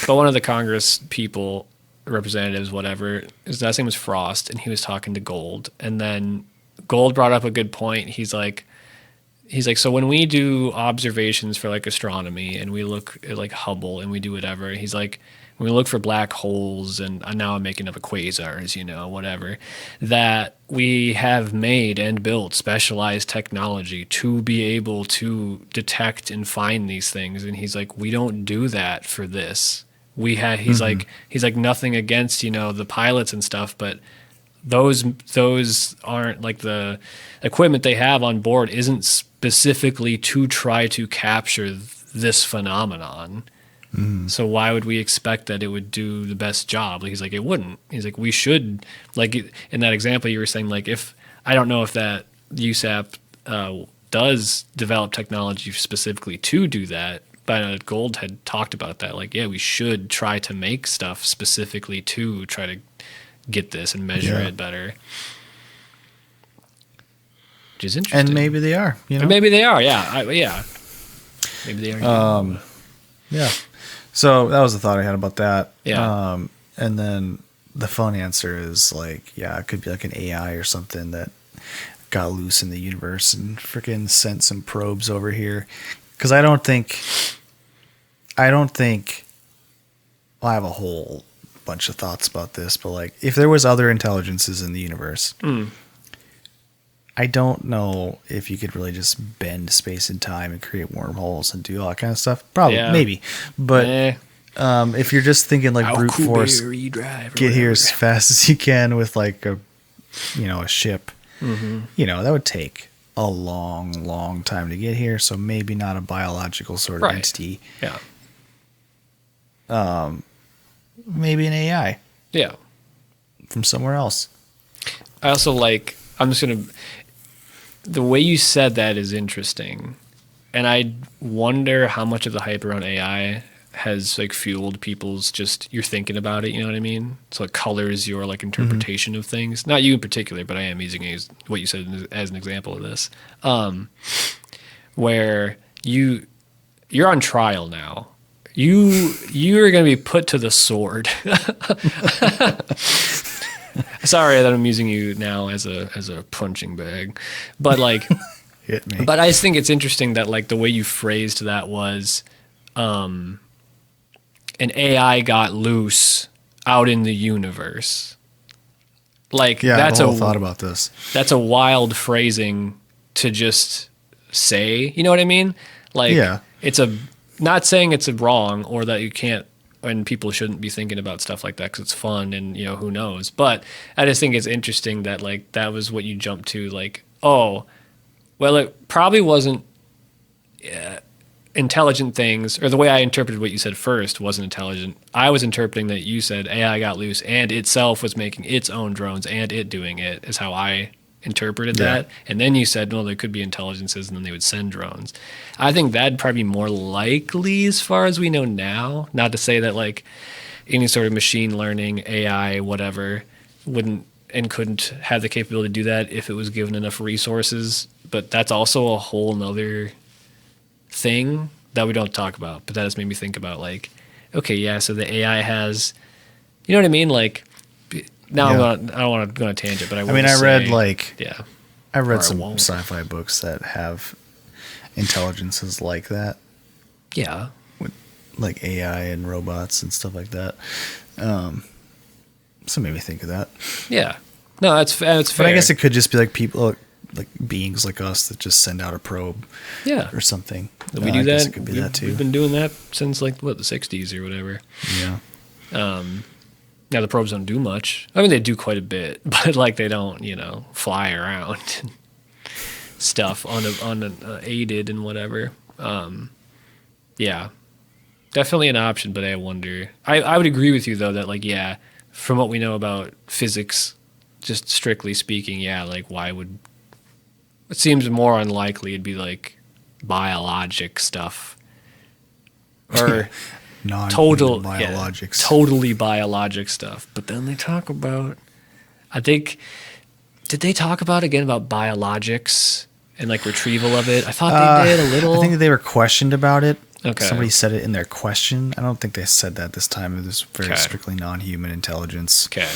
one of the Congress people, representatives, whatever, his last name was Frost, and he was talking to Gold. And then Gold brought up a good point. He's like, so when we do observations for like astronomy and we look at like Hubble and we do whatever, he's like, when we look for black holes, and now I'm making up a quasars, whatever, that we have made and built specialized technology to be able to detect and find these things. And he's like, we don't do that for this. He's like nothing against, the pilots and stuff, but those aren't like the equipment they have on board isn't specifically to try to capture this phenomenon. So why would we expect that it would do the best job? Like, he's like, it wouldn't. He's like, we should, like in that example you were saying, like if, I don't know if that USAP does develop technology specifically to do that, but Gold had talked about that. Like, we should try to make stuff specifically to try to get this and measure it better. Which is interesting. And maybe they are, Maybe they are, Maybe they are. Yeah. So that was the thought I had about that. Yeah. And then the fun answer is like, it could be like an AI or something that got loose in the universe and freaking sent some probes over here. Because I don't think, well, I have a whole bunch of thoughts about this, but like if there was other intelligences in the universe, I don't know if you could really just bend space and time and create wormholes and do all that kind of stuff. Probably, maybe. But if you're just thinking like brute force, get here as fast as you can with like a ship, that would take a long time to get here. So maybe not a biological sort of entity. Yeah. Maybe an AI. Yeah. From somewhere else. I also the way you said that is interesting. And I wonder how much of the hype around AI has like fueled people's you're thinking about it, you know what I mean? So it colors your like interpretation of things. Not you in particular, but I am using what you said as an example of this. Where you're on trial now. You are going to be put to the sword. Sorry that I'm using you now as a punching bag, but like, hit me. But I just think it's interesting that like the way you phrased that was, an AI got loose out in the universe. Like that's a thought about this. That's a wild phrasing to just say. You know what I mean? Like, it's not saying it's wrong or that you can't. And people shouldn't be thinking about stuff like that because it's fun and, who knows. But I just think it's interesting that, like, that was what you jumped to. Like, oh, well, it probably wasn't intelligent things, or the way I interpreted what you said first wasn't intelligent. I was interpreting that you said AI got loose and itself was making its own drones and it doing it is how I interpreted that. And then you said, no, there could be intelligences and then they would send drones. I think that'd probably be more likely as far as we know now. Not to say that like any sort of machine learning, AI, whatever, wouldn't and couldn't have the capability to do that if it was given enough resources. But that's also a whole nother thing that we don't talk about. But that just made me think about like, okay, yeah, so the AI has, you know what I mean? Like, now I don't want to go on a tangent, but I read some sci-fi books that have intelligences like that. Yeah. With like AI and robots and stuff like that. So made me think of that. Yeah. No, that's fair. But I guess it could just be like people, like beings like us that just send out a probe. Yeah. Or something. We do that. It could be that too. We've been doing that since like, the 60s or whatever. Yeah. Now the probes don't do much. I mean, they do quite a bit, but like they don't, fly around and stuff unaided and whatever. Yeah, definitely an option. But I wonder. I would agree with you though that like from what we know about physics, just strictly speaking, like why would it seems more unlikely it'd be like biologic stuff or. Totally biologic stuff. But then they talk about, I think, did they talk about biologics and like retrieval of it? I thought they did a little. I think they were questioned about it. Okay. Somebody said it in their question. I don't think they said that this time. It was very strictly non-human intelligence. Okay.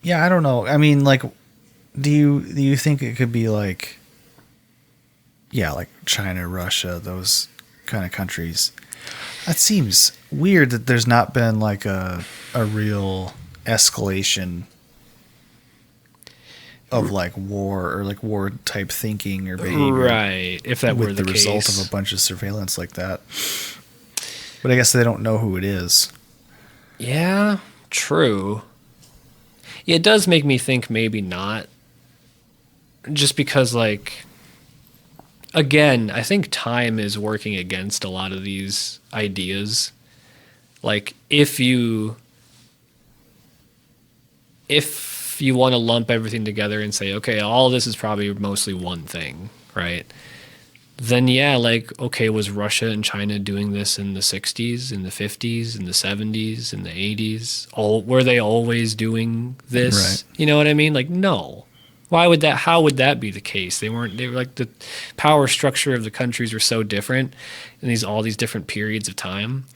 Yeah, I don't know. I mean, like, do you think it could be like, like China, Russia, those kind of countries? That seems weird that there's not been like a real escalation of like war or like war type thinking or behavior. Right. If that were the case. Result of a bunch of surveillance like that. But I guess they don't know who it is. Yeah, true. Yeah, it does make me think maybe not. Just because like, again, I think time is working against a lot of these ideas. Like if you want to lump everything together and say, okay, all this is probably mostly one thing, right? Then like, okay, was Russia and China doing this in the 60s, in the 50s, in the 70s, in the 80s? Were they always doing this? Right. You know what I mean? Like, no. Why would that? How would that be the case? They were like the power structure of the countries were so different in all these different periods of time.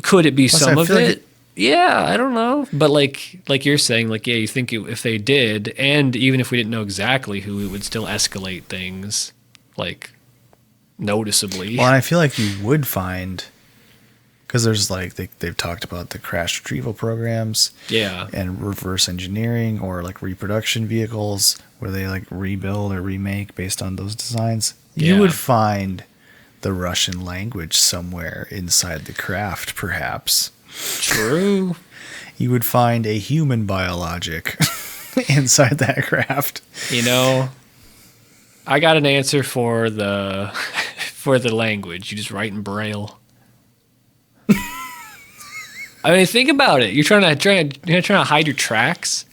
Could it be some of it? Yeah, I don't know. But like you're saying, like, you think if they did, and even if we didn't know exactly who, it would still escalate things. Like, noticeably. Well, and I feel like you would find, because there's like they've talked about the crash retrieval programs, and reverse engineering or like reproduction vehicles where they like rebuild or remake based on those designs. You would find the Russian language somewhere inside the craft, perhaps. True. You would find a human biologic inside that craft. You know, I got an answer for the language. You just write in Braille. I mean, think about it. You're trying to hide your tracks.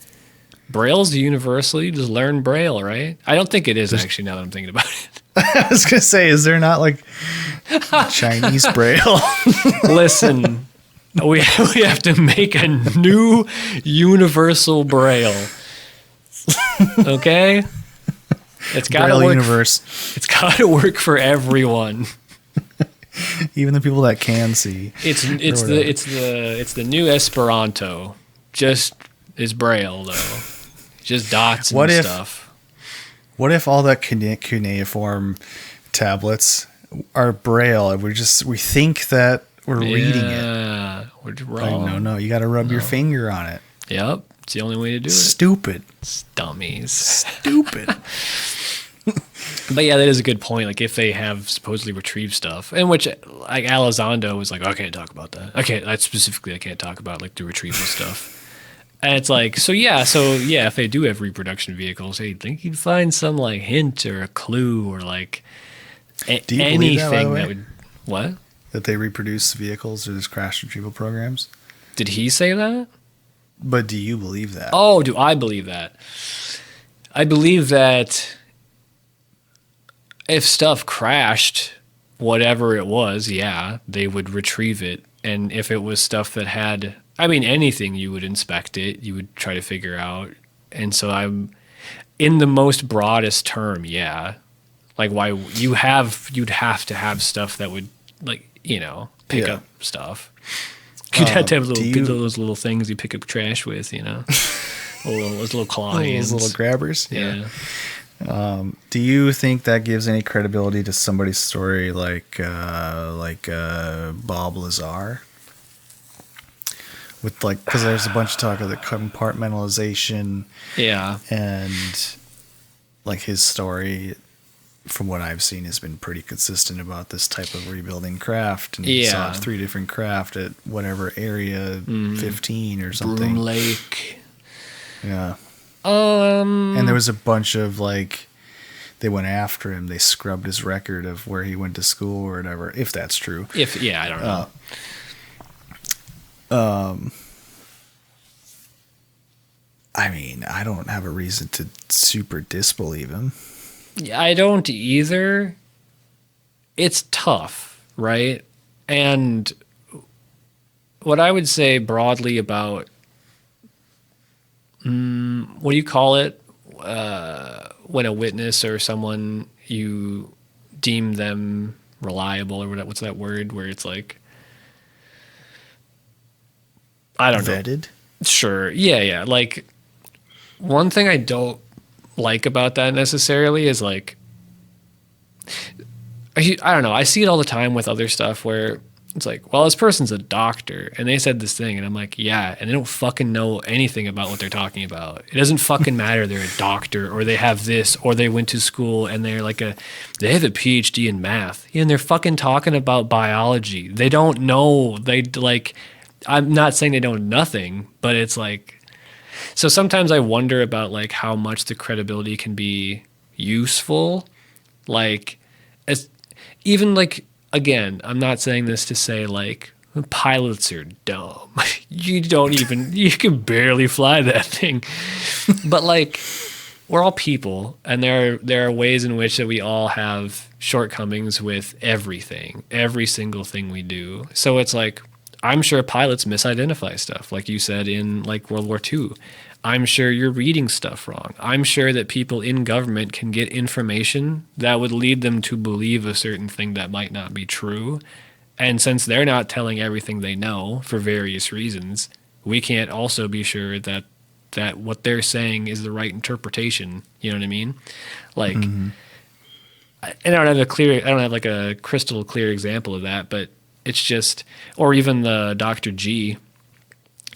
Braille's universal. You just learn Braille, right? I don't think it is actually. Now that I'm thinking about it, I was gonna say, is there not like Chinese Braille? Listen, we have to make a new universal Braille. Okay, it's got to work. Universe. It's got to work for everyone. Even the people that can see. It's the new Esperanto. Just is Braille though. Just dots and stuff. What if all that cuneiform tablets are Braille and we think that we're reading it? Yeah, we're wrong. Like, no, you got to rub your finger on it. Yep, it's the only way to do it. Stupid. Dummies. Stupid. But yeah, that is a good point. Like if they have supposedly retrieved stuff, in which like Elizondo was like, oh, I can't talk about that. I can't talk about like the retrieval stuff. And it's like, so yeah, if they do have reproduction vehicles, hey, think you'd find some like hint or a clue or like anything that would what? That they reproduce vehicles or these crash retrieval programs? Did he say that? But do you believe that? Oh, do I believe that? I believe that if stuff crashed, whatever it was, yeah, they would retrieve it. And if it was stuff that had, I mean, anything, you would inspect it, you would try to figure out. And so I'm, in the most broadest term, yeah. Like why you'd have to have stuff that would, like, you know, pick up stuff. You'd have to have those little things you pick up trash with, you know, those little claw hands. Those little grabbers. Yeah. Do you think that gives any credibility to somebody's story like Bob Lazar? With like, because there's a bunch of talk of the compartmentalization. Yeah. And like his story, from what I've seen, has been pretty consistent about this type of rebuilding craft. And he saw 3 different craft at whatever area, 15 or something. Broom Lake. Yeah. And there was a bunch of like, they went after him. They scrubbed his record of where he went to school or whatever, if that's true. I don't know. I mean, I don't have a reason to super disbelieve him. I don't either. It's tough, right? And what I would say broadly about, what do you call it? When a witness or someone, you deem them reliable or what's that word where it's like, I don't know. Vetted? Sure. Yeah. Like, one thing I don't like about that necessarily is like, I don't know. I see it all the time with other stuff where it's like, well, this person's a doctor and they said this thing. And I'm like, yeah. And they don't fucking know anything about what they're talking about. It doesn't fucking matter. They're a doctor or they have this or they went to school and they're like they have a PhD in math. And they're fucking talking about biology. They don't know. They like, I'm not saying they know nothing, but it's like, so sometimes I wonder about like how much the credibility can be useful. Like, as even like, again, I'm not saying this to say like pilots are dumb. You can barely fly that thing. But like, we're all people, and there are ways in which that we all have shortcomings with everything, every single thing we do. So it's like, I'm sure pilots misidentify stuff, like you said in like World War II. I'm sure you're reading stuff wrong. I'm sure that people in government can get information that would lead them to believe a certain thing that might not be true. And since they're not telling everything they know for various reasons, we can't also be sure that what they're saying is the right interpretation. You know what I mean? Like, I don't have like a crystal clear example of that, but it's just, or even the Dr. G.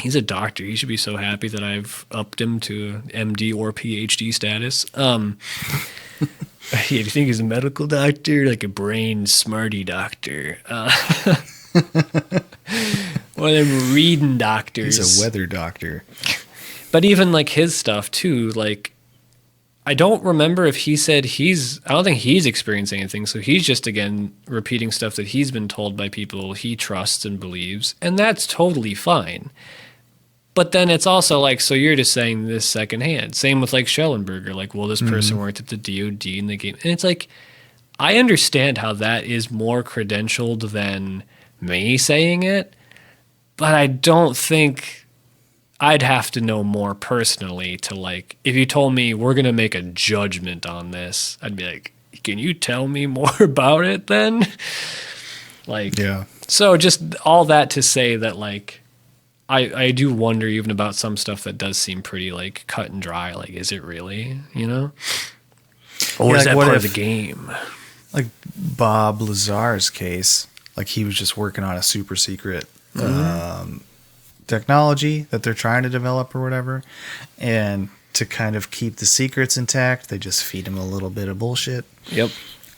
He's a doctor. He should be so happy that I've upped him to MD or PhD status. Yeah, do you think he's a medical doctor, like a brain smarty doctor? One of them reading doctors. He's a weather doctor. But even like his stuff too, like I don't remember if he said I don't think he's experiencing anything. So he's just, again, repeating stuff that he's been told by people he trusts and believes. And that's totally fine. But then it's also like, so you're just saying this secondhand. Same with like Schellenberger. Like, well, this person worked at the DOD and they gave, and it's like, I understand how that is more credentialed than me saying it. But I don't think I'd have to know more personally to, like, if you told me we're going to make a judgment on this, I'd be like, can you tell me more about it then? Like, yeah. So just all that to say that, like, I do wonder even about some stuff that does seem pretty, like, cut and dry. Like, is it really, you know? Or is that part of the game? Like Bob Lazar's case, like he was just working on a super secret technology that they're trying to develop or whatever, and to kind of keep the secrets intact, they just feed him a little bit of bullshit. Yep.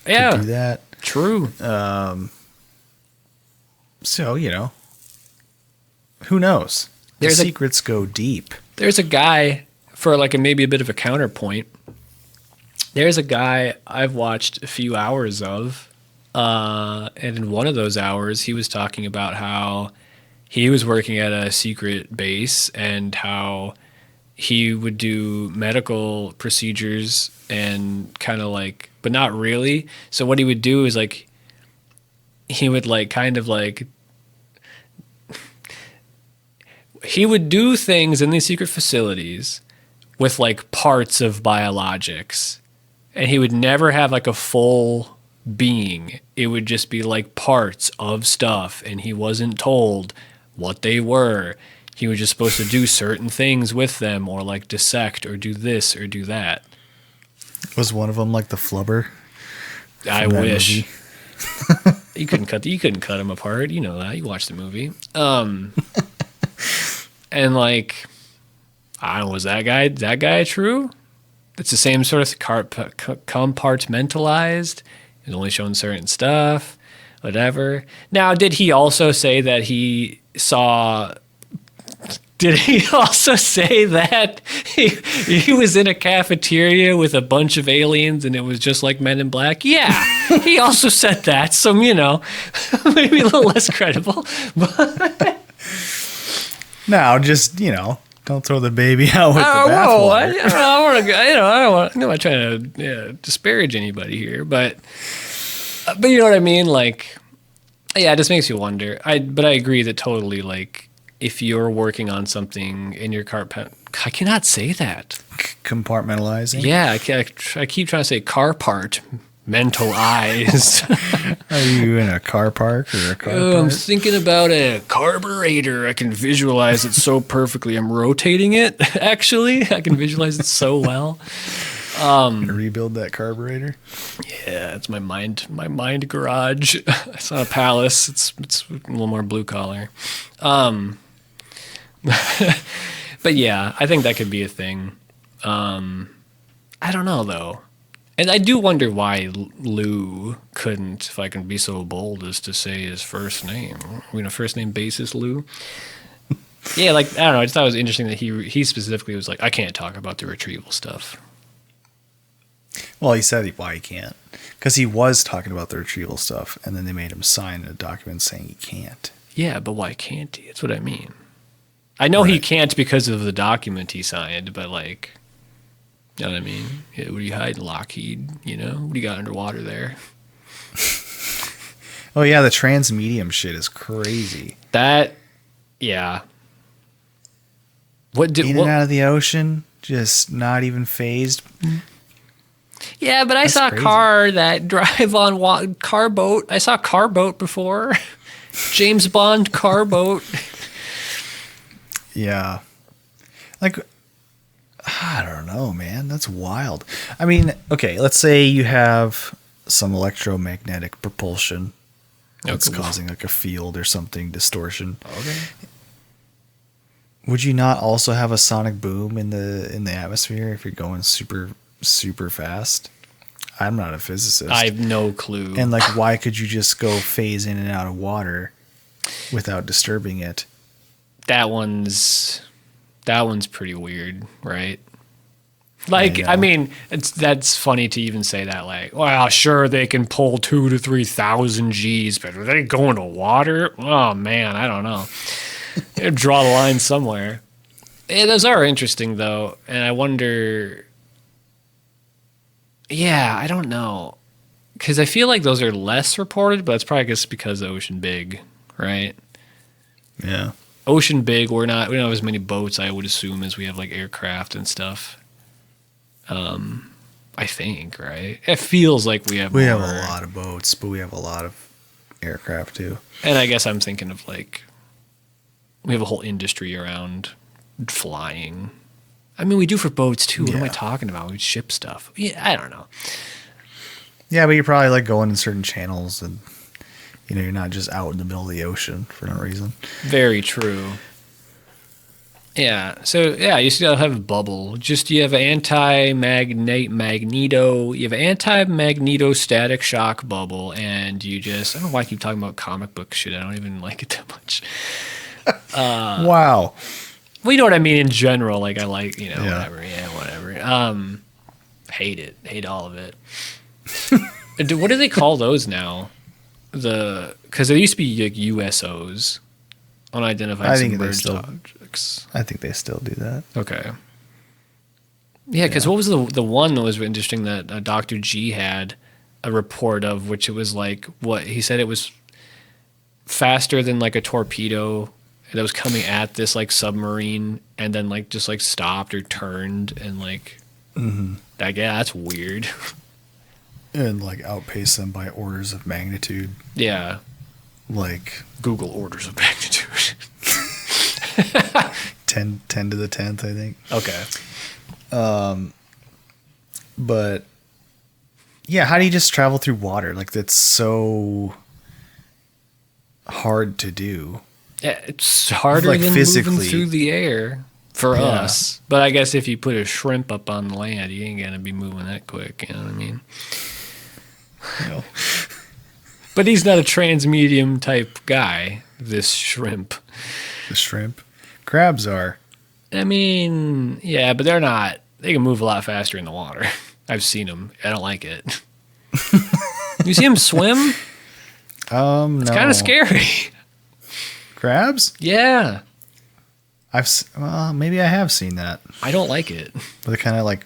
Yeah. Do that. True. So, you know, who knows? The secrets go deep. There's a guy, for like maybe a bit of a counterpoint. There's a guy I've watched a few hours of, and in one of those hours, he was talking about how he was working at a secret base and how he would do medical procedures and kind of like, but not really. So what he would do is like, he would like kind of like, he would do things in these secret facilities with like parts of biologics, and he would never have like a full being. It would just be like parts of stuff, and he wasn't told what they were. He was just supposed to do certain things with them, or like dissect or do this or do that. Was one of them like the flubber? I wish. You couldn't cut them apart. You know that. You watched the movie. And like, I don't know, was that guy true? It's the same sort of compartmentalized. He's only showing certain stuff, whatever. Now, did he also say that he saw? Did he also say that he was in a cafeteria with a bunch of aliens and it was just like Men in Black? Yeah, he also said that. So, you know, maybe a little less credible. But now, just, you know, don't throw the baby out with the bathwater. I'm not trying to disparage anybody here, but you know what I mean? Like, yeah, it just makes you wonder. But I agree that totally, like, if you're working on something in your I cannot say that. Compartmentalizing? Yeah, I keep trying to say car part. Mentalized. Are you in a car park or a car park? I'm thinking about a carburetor. I can visualize it so perfectly. I'm rotating it, actually. I can visualize it so well. Rebuild that carburetor? Yeah, it's my mind garage. It's not a palace. It's a little more blue collar. But yeah, I think that could be a thing. I don't know, though. And I do wonder why Lou couldn't, if I can be so bold as to say his first name. You know, first name basis Lou. Yeah, like, I don't know. I just thought it was interesting that he specifically was like, I can't talk about the retrieval stuff. Well, he said why he can't. Because he was talking about the retrieval stuff, and then they made him sign a document saying he can't. Yeah, but why can't he? That's what I mean. I know he can't because of the document he signed, but like... You know what I mean? Yeah, what are you hiding, Lockheed? You know? What do you got underwater there? Oh, yeah, the transmedium shit is crazy. That, yeah. In and out of the ocean, just not even phased. Yeah, but I saw crazy. A car that drive on car boat. I saw car boat before. James Bond car boat. Yeah. Like... I don't know, man. That's wild. I mean, okay, let's say you have some electromagnetic propulsion that's cool. causing like a field or something, distortion. Okay. Would you not also have a sonic boom in the atmosphere if you're going super super fast? I'm not a physicist. I have no clue. And like, why could you just go phase in and out of water without disturbing it? That one's pretty weird, right? Like, I mean, that's funny to even say that. Like, well, sure, they can pull 2,000 to 3,000 Gs, but are they going to water? Oh man, I don't know. Draw the line somewhere. Yeah, those are interesting though, and I wonder. Yeah, I don't know, because I feel like those are less reported, but that's probably just because the ocean big, right? Yeah. Ocean big, we don't have as many boats, I would assume, as we have like aircraft and stuff. I think, right? It feels like we have a lot of boats, but we have a lot of aircraft too. And I guess I'm thinking of like, we have a whole industry around flying. I mean, we do for boats too. What am I talking about? We ship stuff. Yeah, I don't know. Yeah, but you're probably like going in certain channels and, you know, you're not just out in the middle of the ocean for no reason. Very true. Yeah. So yeah, you still have a bubble. Just you have an anti-magnetostatic shock bubble, and you just, I don't know why I keep talking about comic book shit. I don't even like it that much. Wow. Well, you know what I mean in general. Like I like, you know, whatever. Yeah, whatever. Hate it. Hate all of it. What do they call those now? Because there used to be like USOs, unidentified submerged objects. I think they still do that. Okay. Yeah, because what was the one that was interesting that Dr. G had a report of, which it was like, what he said, it was faster than like a torpedo that was coming at this like submarine, and then like just like stopped or turned and like, like, yeah, that's weird. And like outpace them by orders of magnitude. Yeah. Like Google orders of magnitude. 10 to the 10th, I think. Okay. But yeah, how do you just travel through water? Like, that's so hard to do. Yeah, it's harder like than physically moving through the air for us. But I guess if you put a shrimp up on land, you ain't gonna be moving that quick. You know what I mean? No. But he's not a transmedium type guy, this shrimp. The shrimp? Crabs are. I mean, yeah, but they're not. They can move a lot faster in the water. I've seen them. I don't like it. You see them swim? It's kind of scary. Crabs? Yeah. Maybe I have seen that. I don't like it. They're kind of like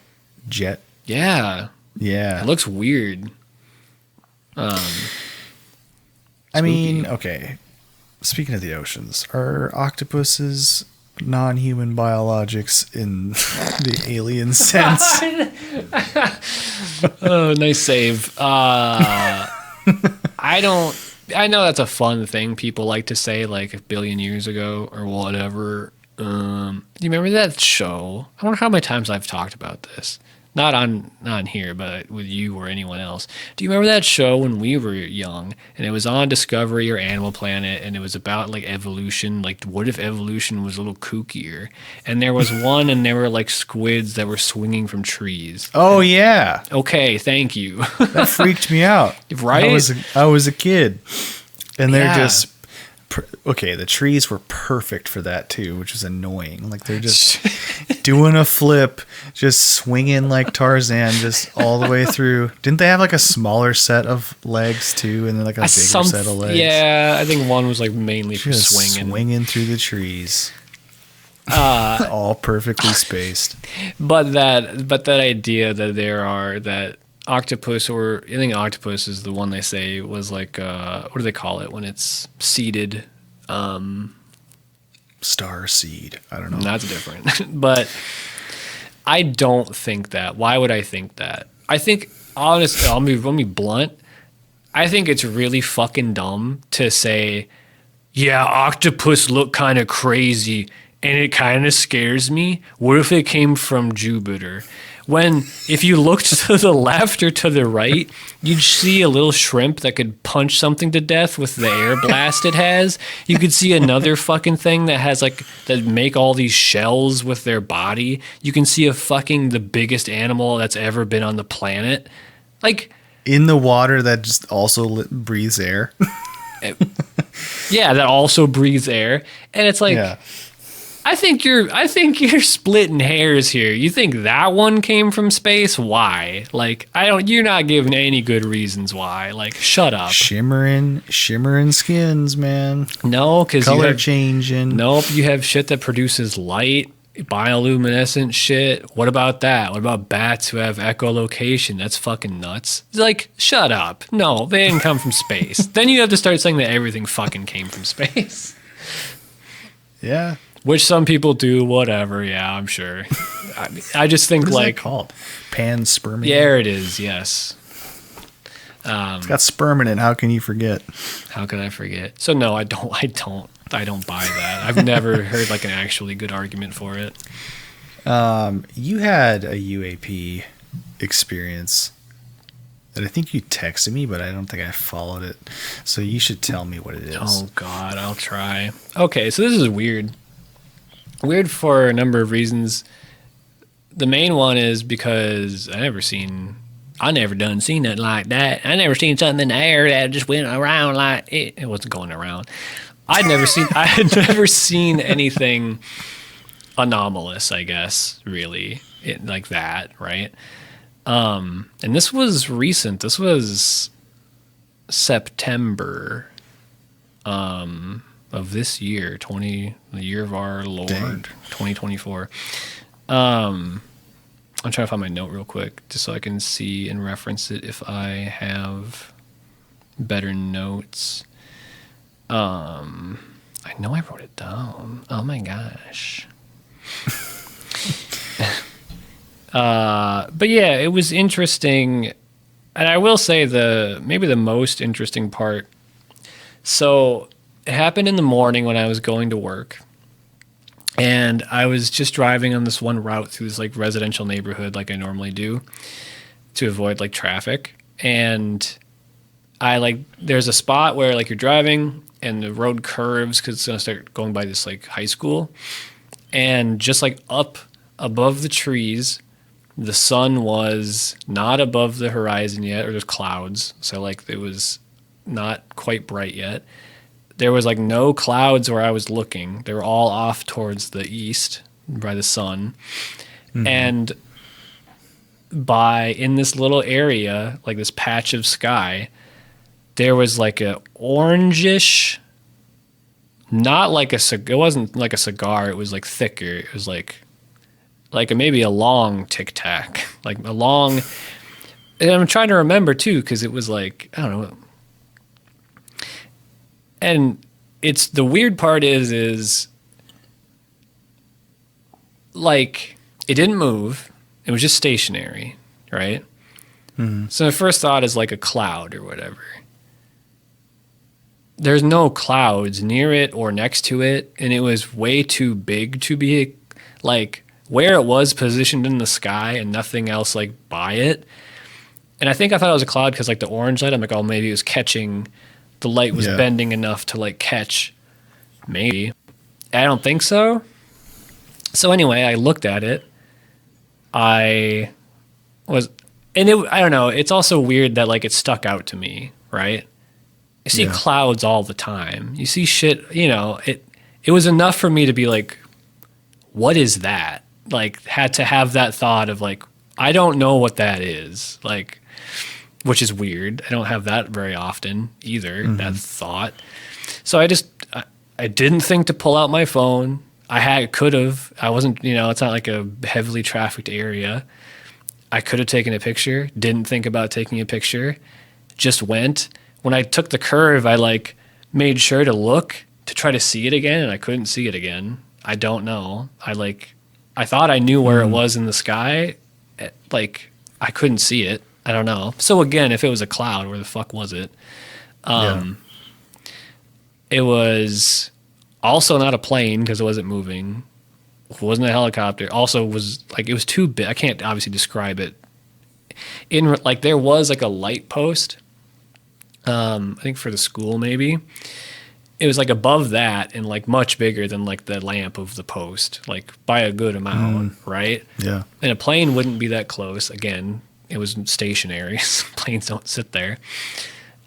jet. Yeah. Yeah. It looks weird. I mean, okay. Speaking of the oceans, are octopuses non-human biologics in the alien sense? Oh, nice save. I know that's a fun thing people like to say, like a billion years ago or whatever. Do you remember that show? I wonder how many times I've talked about this. Not on here, but with you or anyone else. Do you remember that show when we were young, and it was on Discovery or Animal Planet, and it was about like evolution, like what if evolution was a little kookier? And there was one, and there were like squids that were swinging from trees. Oh yeah. Okay, thank you. That freaked me out. Right? I was a kid, and they're just okay. The trees were perfect for that too, which is annoying. Like they're just doing a flip, just swinging like Tarzan, just all the way through. Didn't they have like a smaller set of legs too, and then like a bigger set of legs? Yeah, I think one was like mainly for swinging through the trees, all perfectly spaced. But that idea that octopus, or I think octopus is the one they say was like what do they call it when it's seeded? Star seed. I don't know. That's different. But I don't think that. Why would I think that? I think, honestly, let me blunt. I think it's really fucking dumb to say, yeah, octopus look kind of crazy and it kind of scares me. What if it came from Jupiter? if you looked to the left or to the right, you'd see a little shrimp that could punch something to death with the air blast it has. You could see another fucking thing that has like, that make all these shells with their body. You can see the biggest animal that's ever been on the planet. Like, in the water that just also breathes air. Yeah, that also breathes air. And it's like, yeah. I think you're splitting hairs here. You think that one came from space? Why? Like, you're not giving any good reasons why. Like, shut up. Shimmering skins, man. No, because color changing. Nope, you have shit that produces light. Bioluminescent shit. What about that? What about bats who have echolocation? That's fucking nuts. Like, shut up. No, they didn't come from space. Then you have to start saying that everything fucking came from space. Yeah. Which some people do, whatever. Yeah, I'm sure. I just think, what is like, that called? Panspermia? Yeah, it is, yes. It's got sperm in it. How can you forget? How could I forget? So no, I don't buy that. I've never heard like an actually good argument for it. You had a UAP experience that I think you texted me, but I don't think I followed it. So you should tell me what it is. Oh God, I'll try. Okay, so this is weird. Weird for a number of reasons. The main one is because I never seen nothing like that. I never seen something in the air that just went around like it wasn't going around. I had never seen anything anomalous, I guess, really, like that, right? And this was recent. This was September of this year, the year of our Lord, Dang. 2024. I'm trying to find my note real quick just so I can see and reference it if I have better notes. I know I wrote it down. Oh my gosh. But yeah, it was interesting. And I will say maybe the most interesting part. So it happened in the morning when I was going to work. And I was just driving on this one route through this like residential neighborhood like I normally do to avoid like traffic. And there's a spot where like you're driving and the road curves because it's going to start going by this like high school. And just like up above the trees, the sun was not above the horizon yet, or there's clouds. So like it was not quite bright yet. There was like no clouds where I was looking. They were all off towards the east by the sun. Mm-hmm. And in this little area, like this patch of sky, there was like a orangish, not like it wasn't like a cigar. It was like thicker. It was like maybe a long Tic Tac, like a long, and I'm trying to remember too, cause it was like, I don't know. And it's the weird part is like it didn't move. It was just stationary, right? Mm-hmm. So my first thought is like a cloud or whatever. There's no clouds near it or next to it, and it was way too big to be like where it was positioned in the sky and nothing else like by it. And I think I thought it was a cloud because like the orange light, I'm like, oh, maybe it was catching. The light was bending enough to like catch. Maybe. I don't think so. So anyway, I looked at it. I don't know. It's also weird that like it stuck out to me, right? I see clouds all the time. You see shit, you know, it was enough for me to be like, what is that? Like had to have that thought of like, I don't know what that is. Like, which is weird. I don't have that very often either, that thought. So I didn't think to pull out my phone. Could have. I wasn't, you know, it's not like a heavily trafficked area. I could have taken a picture. Didn't think about taking a picture. Just went. When I took the curve, I like made sure to look to try to see it again, and I couldn't see it again. I don't know. I thought I knew where it was in the sky. Like I couldn't see it. I don't know. So again, if it was a cloud, where the fuck was it? It was also not a plane because it wasn't moving. wasn't a helicopter. Also was like, it was too big. I can't obviously describe it. Like there was like a light post, I think for the school maybe. It was like above that and like much bigger than like the lamp of the post, like by a good amount, right? Yeah. And a plane wouldn't be that close. Again, it was stationary. Planes don't sit there.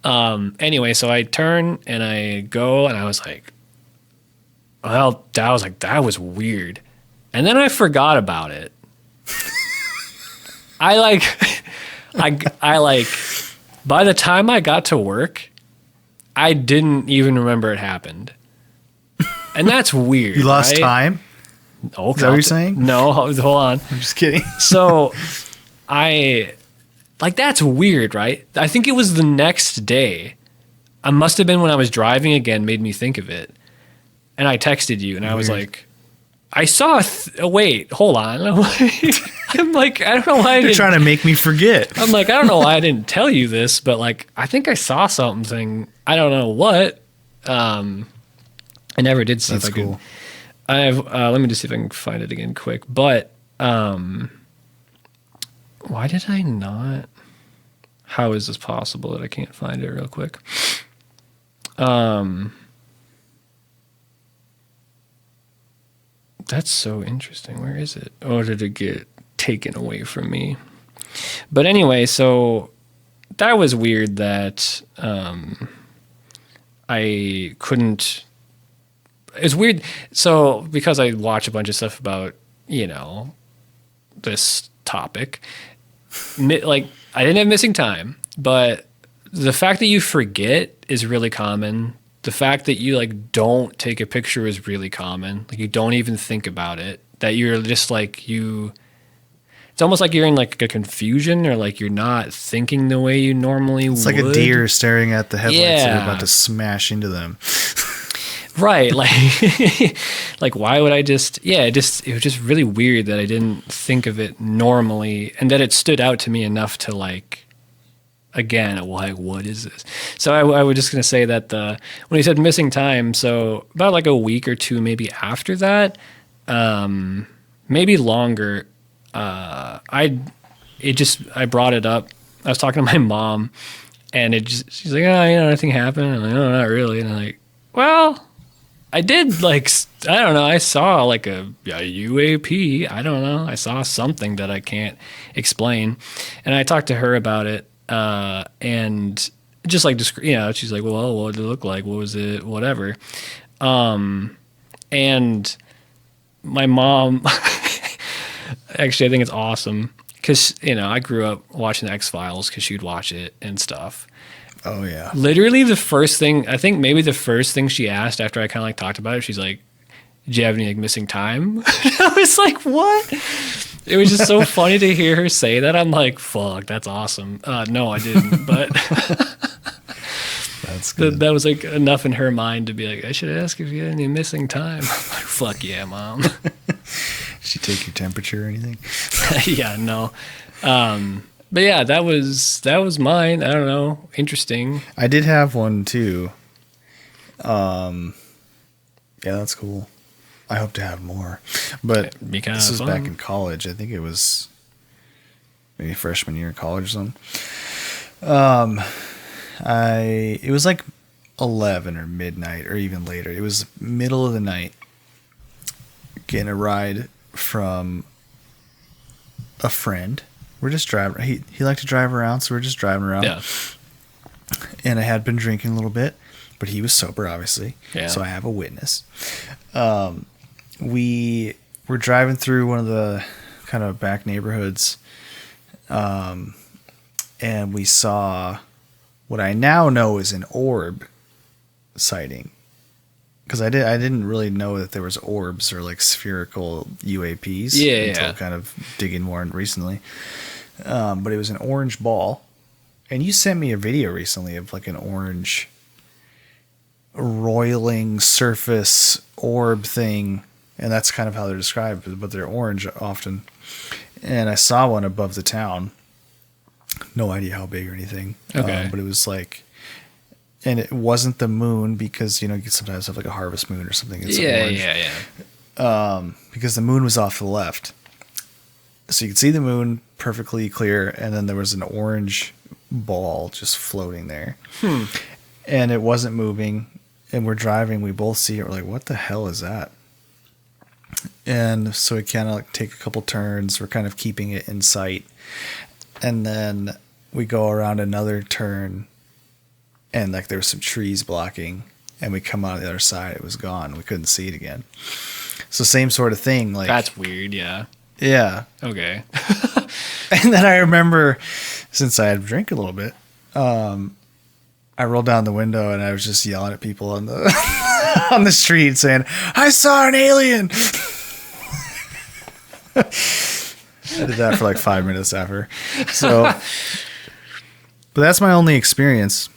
Anyway, so I turn and I go and I was like, well, that was weird. And then I forgot about it. I by the time I got to work, I didn't even remember it happened. And that's weird. You lost right? time? Oh, is that what you're saying? No, hold on. I'm just kidding. So that's weird, right? I think it was the next day. I must have been when I was driving again, made me think of it. And I texted you and I was like, I saw, wait, hold on. I'm like, I don't know why You're trying to make me forget. I'm like, I don't know why I didn't tell you this, but like, I think I saw something. I don't know what. I never did see That's if I cool. could. I have, let me just see if I can find it again quick. But why did I not? How is this possible that I can't find it real quick? That's so interesting. Where is it? Oh, did it get taken away from me? But anyway, so that was weird that I couldn't. It's weird. So because I watch a bunch of stuff about, this topic, like I didn't have missing time, but the fact that you forget is really common. The fact that you like don't take a picture is really common. Like you don't even think about it. That you're just like it's almost like you're in like a confusion or like you're not thinking the way you normally would. It's like a deer staring at the headlights and you're about to smash into them. Right. Like, like why would I just, it was just really weird that I didn't think of it normally and that it stood out to me enough to like, again, like, what is this? So I was just going to say that when he said missing time, so about like a week or two maybe after that, maybe longer, I brought it up. I was talking to my mom and she's like, oh, nothing happened. I'm like, no, not really. And I'm like, well, I did like, I don't know. I saw like a UAP. I don't know. I saw something that I can't explain. And I talked to her about it. And just like, she's like, well, what did it look like? What was it? Whatever. And my mom, actually, I think it's awesome because, I grew up watching the X-Files because she'd watch it and stuff. Oh, yeah. Literally the first thing, I think maybe the first thing she asked after I kind of like talked about it, she's like, did you have any like missing time? I was like, what? It was just so funny to hear her say that. I'm like, fuck, that's awesome. No, I didn't, but that's good. That was like enough in her mind to be like, I should ask if you had any missing time. I'm like, fuck yeah, Mom. Did she take your temperature or anything? Yeah, no. But yeah, that was mine. I don't know. Interesting. I did have one too. Yeah, that's cool. I hope to have more. But this was back in college. I think it was maybe freshman year of college or something. It was like 11 or midnight or even later. It was middle of the night. Getting a ride from a friend. We're just driving. He liked to drive around, so we're just driving around. Yeah. And I had been drinking a little bit, but he was sober, obviously. Yeah. So I have a witness. We were driving through one of the kind of back neighborhoods, and we saw what I now know is an orb sighting. Because I didn't really know that there was orbs or like spherical UAPs until kind of digging more recently. But it was an orange ball, and you sent me a video recently of like an orange roiling surface orb thing, and that's kind of how they're described, but they're orange often. And I saw one above the town. No idea how big or anything. Okay. But it was like, and it wasn't the moon because, you sometimes have like a harvest moon or something. It's orange. Yeah. because the moon was off to the left. So you could see the moon perfectly clear, and then there was an orange ball just floating there. And it wasn't moving, and we're driving. We both see it. We're like, what the hell is that? And so we kind of like take a couple turns. We're kind of keeping it in sight. And then we go around another turn, and like there was some trees blocking, and we come out the other side. It was gone. We couldn't see it again. So same sort of thing. Like, that's weird. Yeah. Yeah. Okay. And then I remember, since I had drank a little bit, I rolled down the window and I was just yelling at people on the on the street saying, "I saw an alien." I did that for like 5 minutes after. So, but that's my only experience.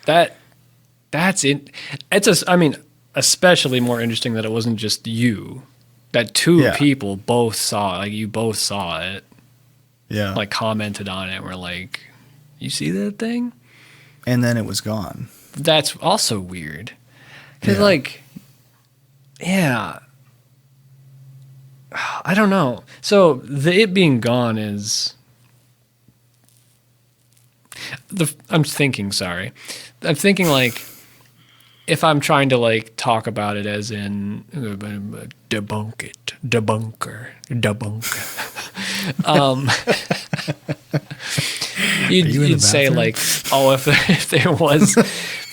That's it. I mean, especially more interesting that it wasn't just you. That two people both saw it. Like, you both saw it. Yeah. Like, commented on it. We're like, you see that thing? And then it was gone. That's also weird. Because, like, yeah. I don't know. So, it being gone is... I'm thinking, like, if I'm trying to like talk about it as in debunker. You'd say like, oh, if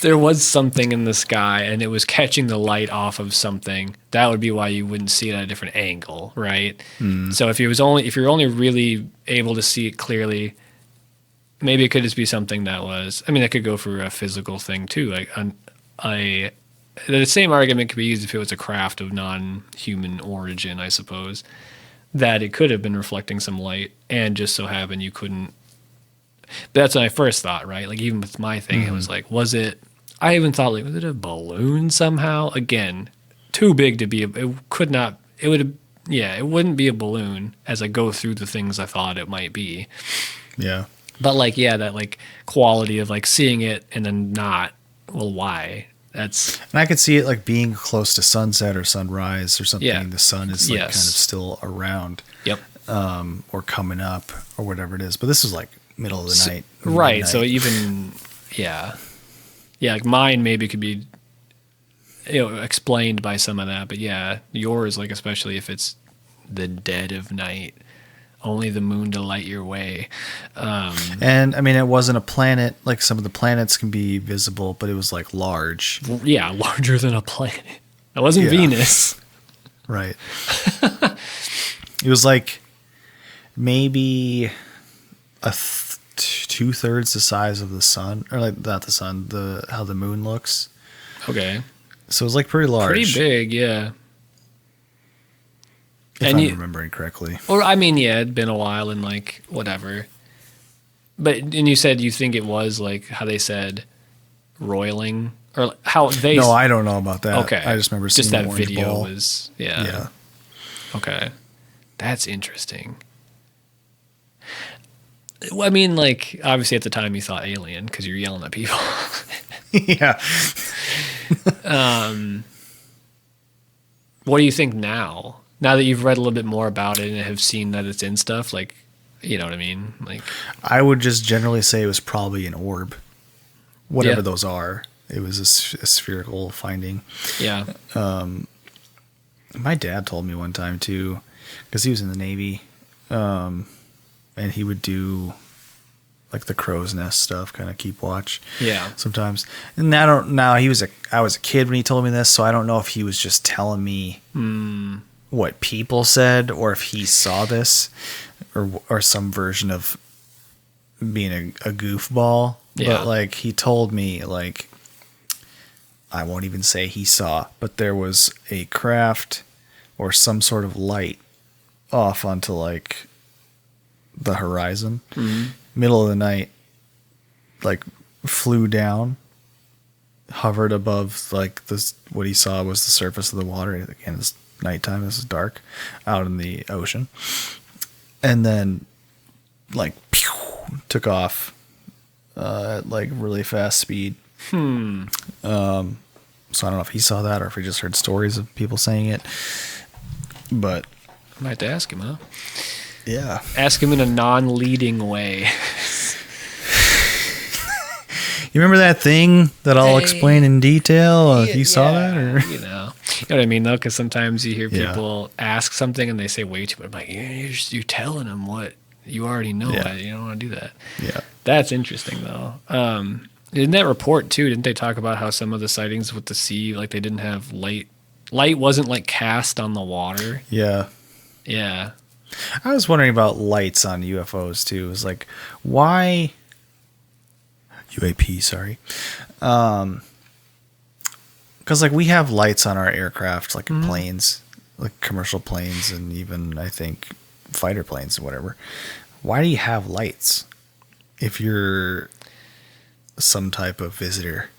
there was something in the sky and it was catching the light off of something, that would be why you wouldn't see it at a different angle, right? So if you're only really able to see it clearly, maybe it could just be something that was. I mean, that could go for a physical thing too. Like the same argument could be used if it was a craft of non-human origin, I suppose, that it could have been reflecting some light and just so happened you couldn't. But that's when I first thought, right? Like, even with my thing, it was like, I even thought, like, was it a balloon somehow? Again, too big to be, it wouldn't be a balloon as I go through the things I thought it might be. Yeah. But like, that like quality of like seeing it and then not, well, why? And I could see it like being close to sunset or sunrise or something. Yeah. The sun is like kind of still around. Yep. Or coming up or whatever it is. But this was like middle of the night. Right. Midnight. So even, yeah, like mine maybe could be, explained by some of that. But yeah, yours, like, especially if it's the dead of night, only the moon to light your way. And I mean, it wasn't a planet. Like, some of the planets can be visible, but it was like large. Yeah, larger than a planet. It wasn't Venus. Right. It was like maybe a 2/3 the size of the sun, or like not the sun, how the moon looks. Okay. So it was like pretty large. Pretty big, yeah. If I'm remembering correctly. Or, I mean, yeah, it'd been a while and, like, whatever. And you said you think it was, like, how they said roiling? Or how they... No, I don't know about that. Okay. I just remember seeing just that orange video ball. was... Yeah. Yeah. Okay. That's interesting. Well, I mean, like, obviously at the time you thought alien because you're yelling at people. Yeah. What do you think now? Now that you've read a little bit more about it and have seen that it's in stuff, like, you know what I mean? Like, I would just generally say it was probably an orb. Whatever those are. It was a spherical finding. Yeah. My dad told me one time, too, because he was in the Navy, and he would do, like, the crow's nest stuff, kind of keep watch. Yeah. Sometimes. And I was a kid when he told me this, so I don't know if he was just telling me what people said, or if he saw this, or some version of being a goofball. Yeah. But, like, he told me, like, I won't even say he saw, but there was a craft or some sort of light off onto, like, the horizon, middle of the night, like, flew down, hovered above, like, this, what he saw was the surface of the water. Again, it's nighttime, this is dark, out in the ocean, and then, like, pew, took off at, like, really fast speed. So I don't know if he saw that or if he just heard stories of people saying it. But I might have to ask him, huh? Yeah. Ask him in a non-leading way. You remember that thing that I'll explain in detail? If you saw that, or you know what I mean, though, because sometimes you hear people ask something and they say way too much. I'm like, you're telling them what you already know. Yeah. You don't want to do that. Yeah, that's interesting though. In that report too, didn't they talk about how some of the sightings with the sea, like they didn't have light? Light wasn't like cast on the water. Yeah. Yeah. I was wondering about lights on UFOs too. It was like, why? UAP, sorry. Because like we have lights on our aircraft, like planes, like commercial planes, and even I think fighter planes and whatever. Why do you have lights if you're some type of visitor?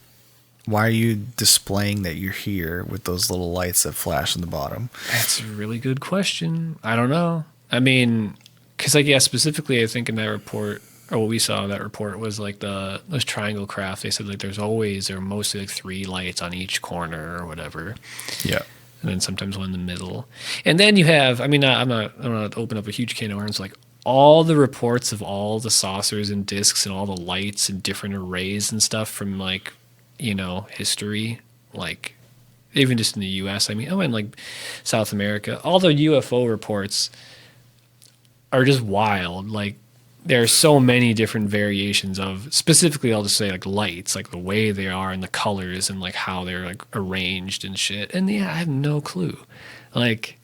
Why are you displaying that you're here with those little lights that flash on the bottom? That's a really good question. I don't know. I mean, because like specifically, I think in that report, or what we saw in that report was like those triangle craft. They said like there are mostly like 3 lights on each corner or whatever. Yeah. And then sometimes one in the middle. And then you have, I mean, I'm not going to open up a huge can of worms. Like all the reports of all the saucers and discs and all the lights and different arrays and stuff from like, history, like even just in the U.S. I mean, and like South America, all the UFO reports are just wild. Like there are so many different variations of, specifically I'll just say like lights, like the way they are and the colors and like how they're like arranged and shit. And I have no clue. Like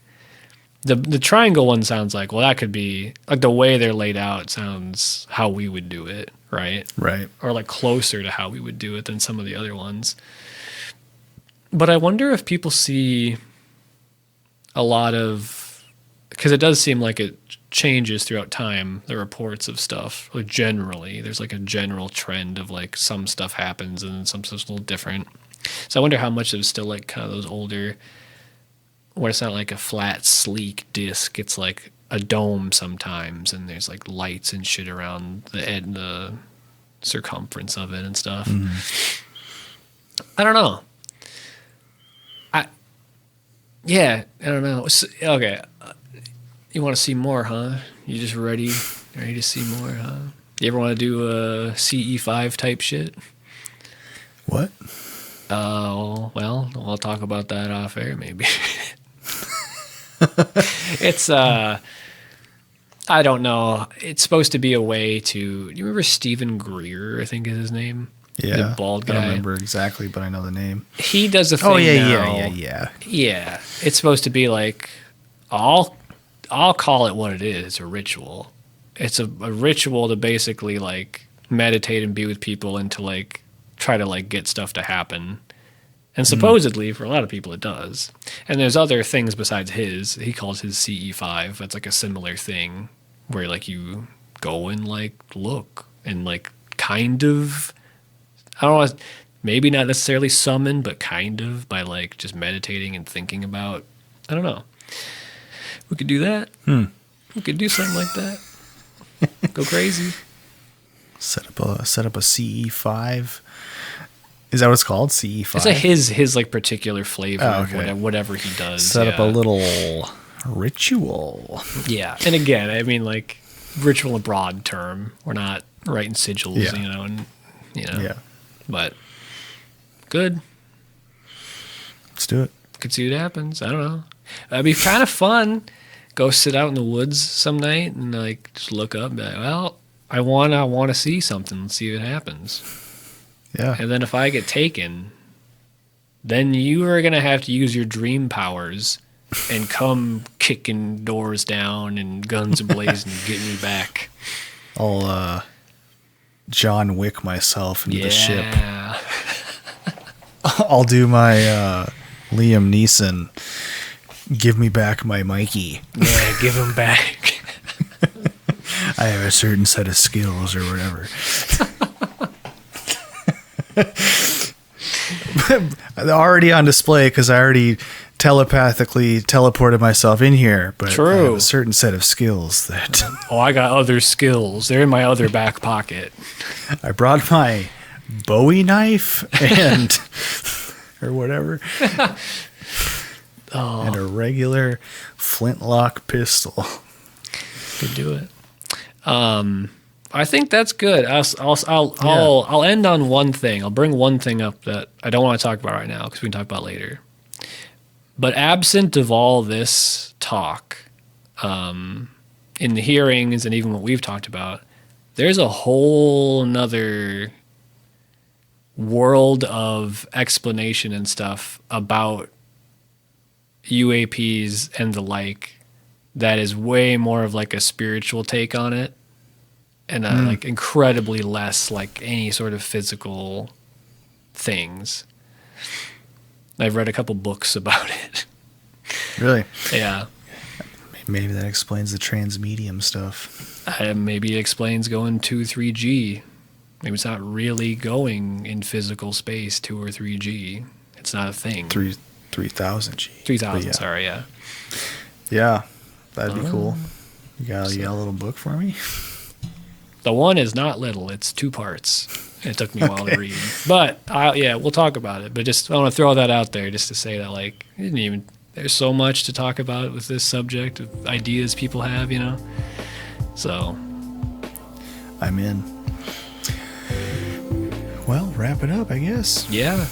the triangle one sounds like, well, that could be like the way they're laid out sounds how we would do it, right? Right. Or like closer to how we would do it than some of the other ones. But I wonder if people see a lot of, because it does seem like it changes throughout time, the reports of stuff. Like generally, there's like a general trend of like some stuff happens and some stuff's a little different. So I wonder how much of it's still like kind of those older, where it's not like a flat, sleek disc. It's like a dome sometimes, and there's like lights and shit around the circumference of it and stuff. I don't know. I don't know. Okay. You want to see more, huh? You just ready to see more, huh? You ever want to do a CE5 type shit? What? Oh, well, I'll talk about that off air maybe. It's, I don't know. It's supposed to be a way to, do you remember Stephen Greer, I think is his name? Yeah. The bald guy. I don't remember exactly, but I know the name. He does a thing now. Yeah. Yeah. It's supposed to be like, I'll call it what it is. It's a ritual. It's a ritual to basically like meditate and be with people and to like try to like get stuff to happen. And supposedly for a lot of people it does. And there's other things besides his. He calls his CE5. That's like a similar thing where like you go and like look and like kind of, I don't know, maybe not necessarily summon, but kind of by like just meditating and thinking about, I don't know. We could do that. We could do something like that. Go crazy. Set up a CE5. Is that what it's called? CE5? It's like his like particular flavor of whatever he does. Set up a little ritual. Yeah. And again, I mean like ritual a broad term. We're not writing sigils, Yeah. But good. Let's do it. Could see what happens. I don't know. That'd be kind of fun. Go sit out in the woods some night and like just look up and be like, well, I want to see something. Let's see if it happens. Yeah. And then if I get taken, then you are going to have to use your dream powers and come kicking doors down and guns ablazing and get me back. I'll John Wick myself into the ship. I'll do my Liam Neeson. Give me back my Mikey. Yeah, give him back. I have a certain set of skills or whatever. Already on display because I already telepathically teleported myself in here. But True. I have a certain set of skills that... I got other skills. They're in my other back pocket. I brought my Bowie knife and or whatever. And a regular flintlock pistol. Could do it. I think that's good. I'll end on one thing. I'll bring one thing up that I don't want to talk about right now because we can talk about later. But absent of all this talk, in the hearings and even what we've talked about, there's a whole nother world of explanation and stuff about UAPs and the like that is way more of like a spiritual take on it and like incredibly less like any sort of physical things. I've read a couple books about it. Really? Yeah. Maybe that explains the transmedium stuff. Maybe it explains going 2-3G. Maybe it's not really going in physical space 2 or 3G. It's not a thing. 3,000G. 3,000, yeah. Sorry, yeah. Yeah, that'd be cool. You got a little book for me? The one is not little. It's 2 parts. It took me a while to read. But, we'll talk about it. But just I want to throw that out there just to say that, like, there's so much to talk about with this subject of ideas people have, you know? So. I'm in. Well, wrap it up, I guess. Yeah.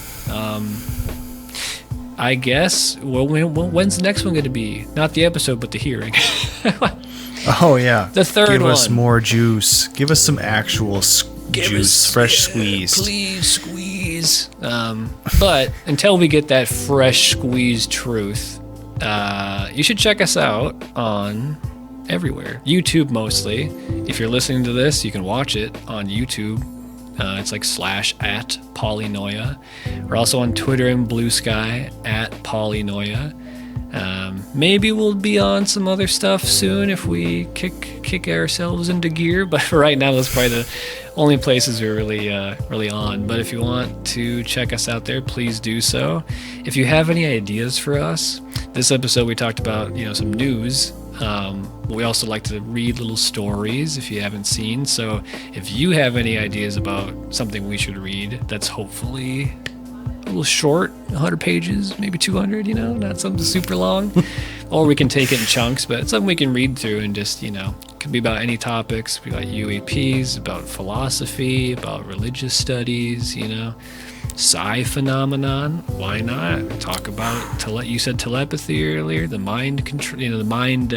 I guess, when's the next one going to be? Not the episode, but the hearing. Oh, yeah. The third one. Give us more juice. Give us some actual juice, fresh squeezed. Please squeeze. But until we get that fresh squeezed truth, you should check us out on everywhere. YouTube mostly. If you're listening to this, you can watch it on YouTube. It's like /@Polynoia. We're also on Twitter and Blue Sky @Polynoia. Maybe we'll be on some other stuff soon if we kick ourselves into gear. But for right now, that's probably the only places we're really on. But if you want to check us out there, please do so. If you have any ideas for us, this episode we talked about some news. We also like to read little stories if you haven't seen. So if you have any ideas about something we should read that's hopefully a little short, 100 pages, maybe 200, not something super long. Or we can take it in chunks, but it's something we can read through and just, it could be about any topics. We got UAPs, about philosophy, about religious studies, psi phenomenon. Why not? Talk about, you said telepathy earlier, the mind control, the mind,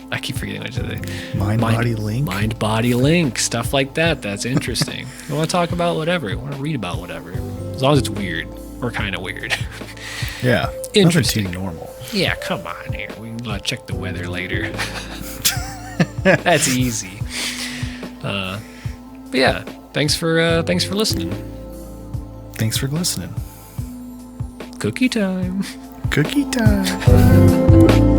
I keep forgetting what I said. Mind-body link. Mind-body link, stuff like that. That's interesting. You want to talk about whatever. You want to read about whatever. As long as it's weird or kind of weird. Yeah. Interesting. Nothing too normal. Yeah, come on here. We can check the weather later. That's easy. But yeah, thanks for listening. Thanks for listening. Cookie time. Cookie time.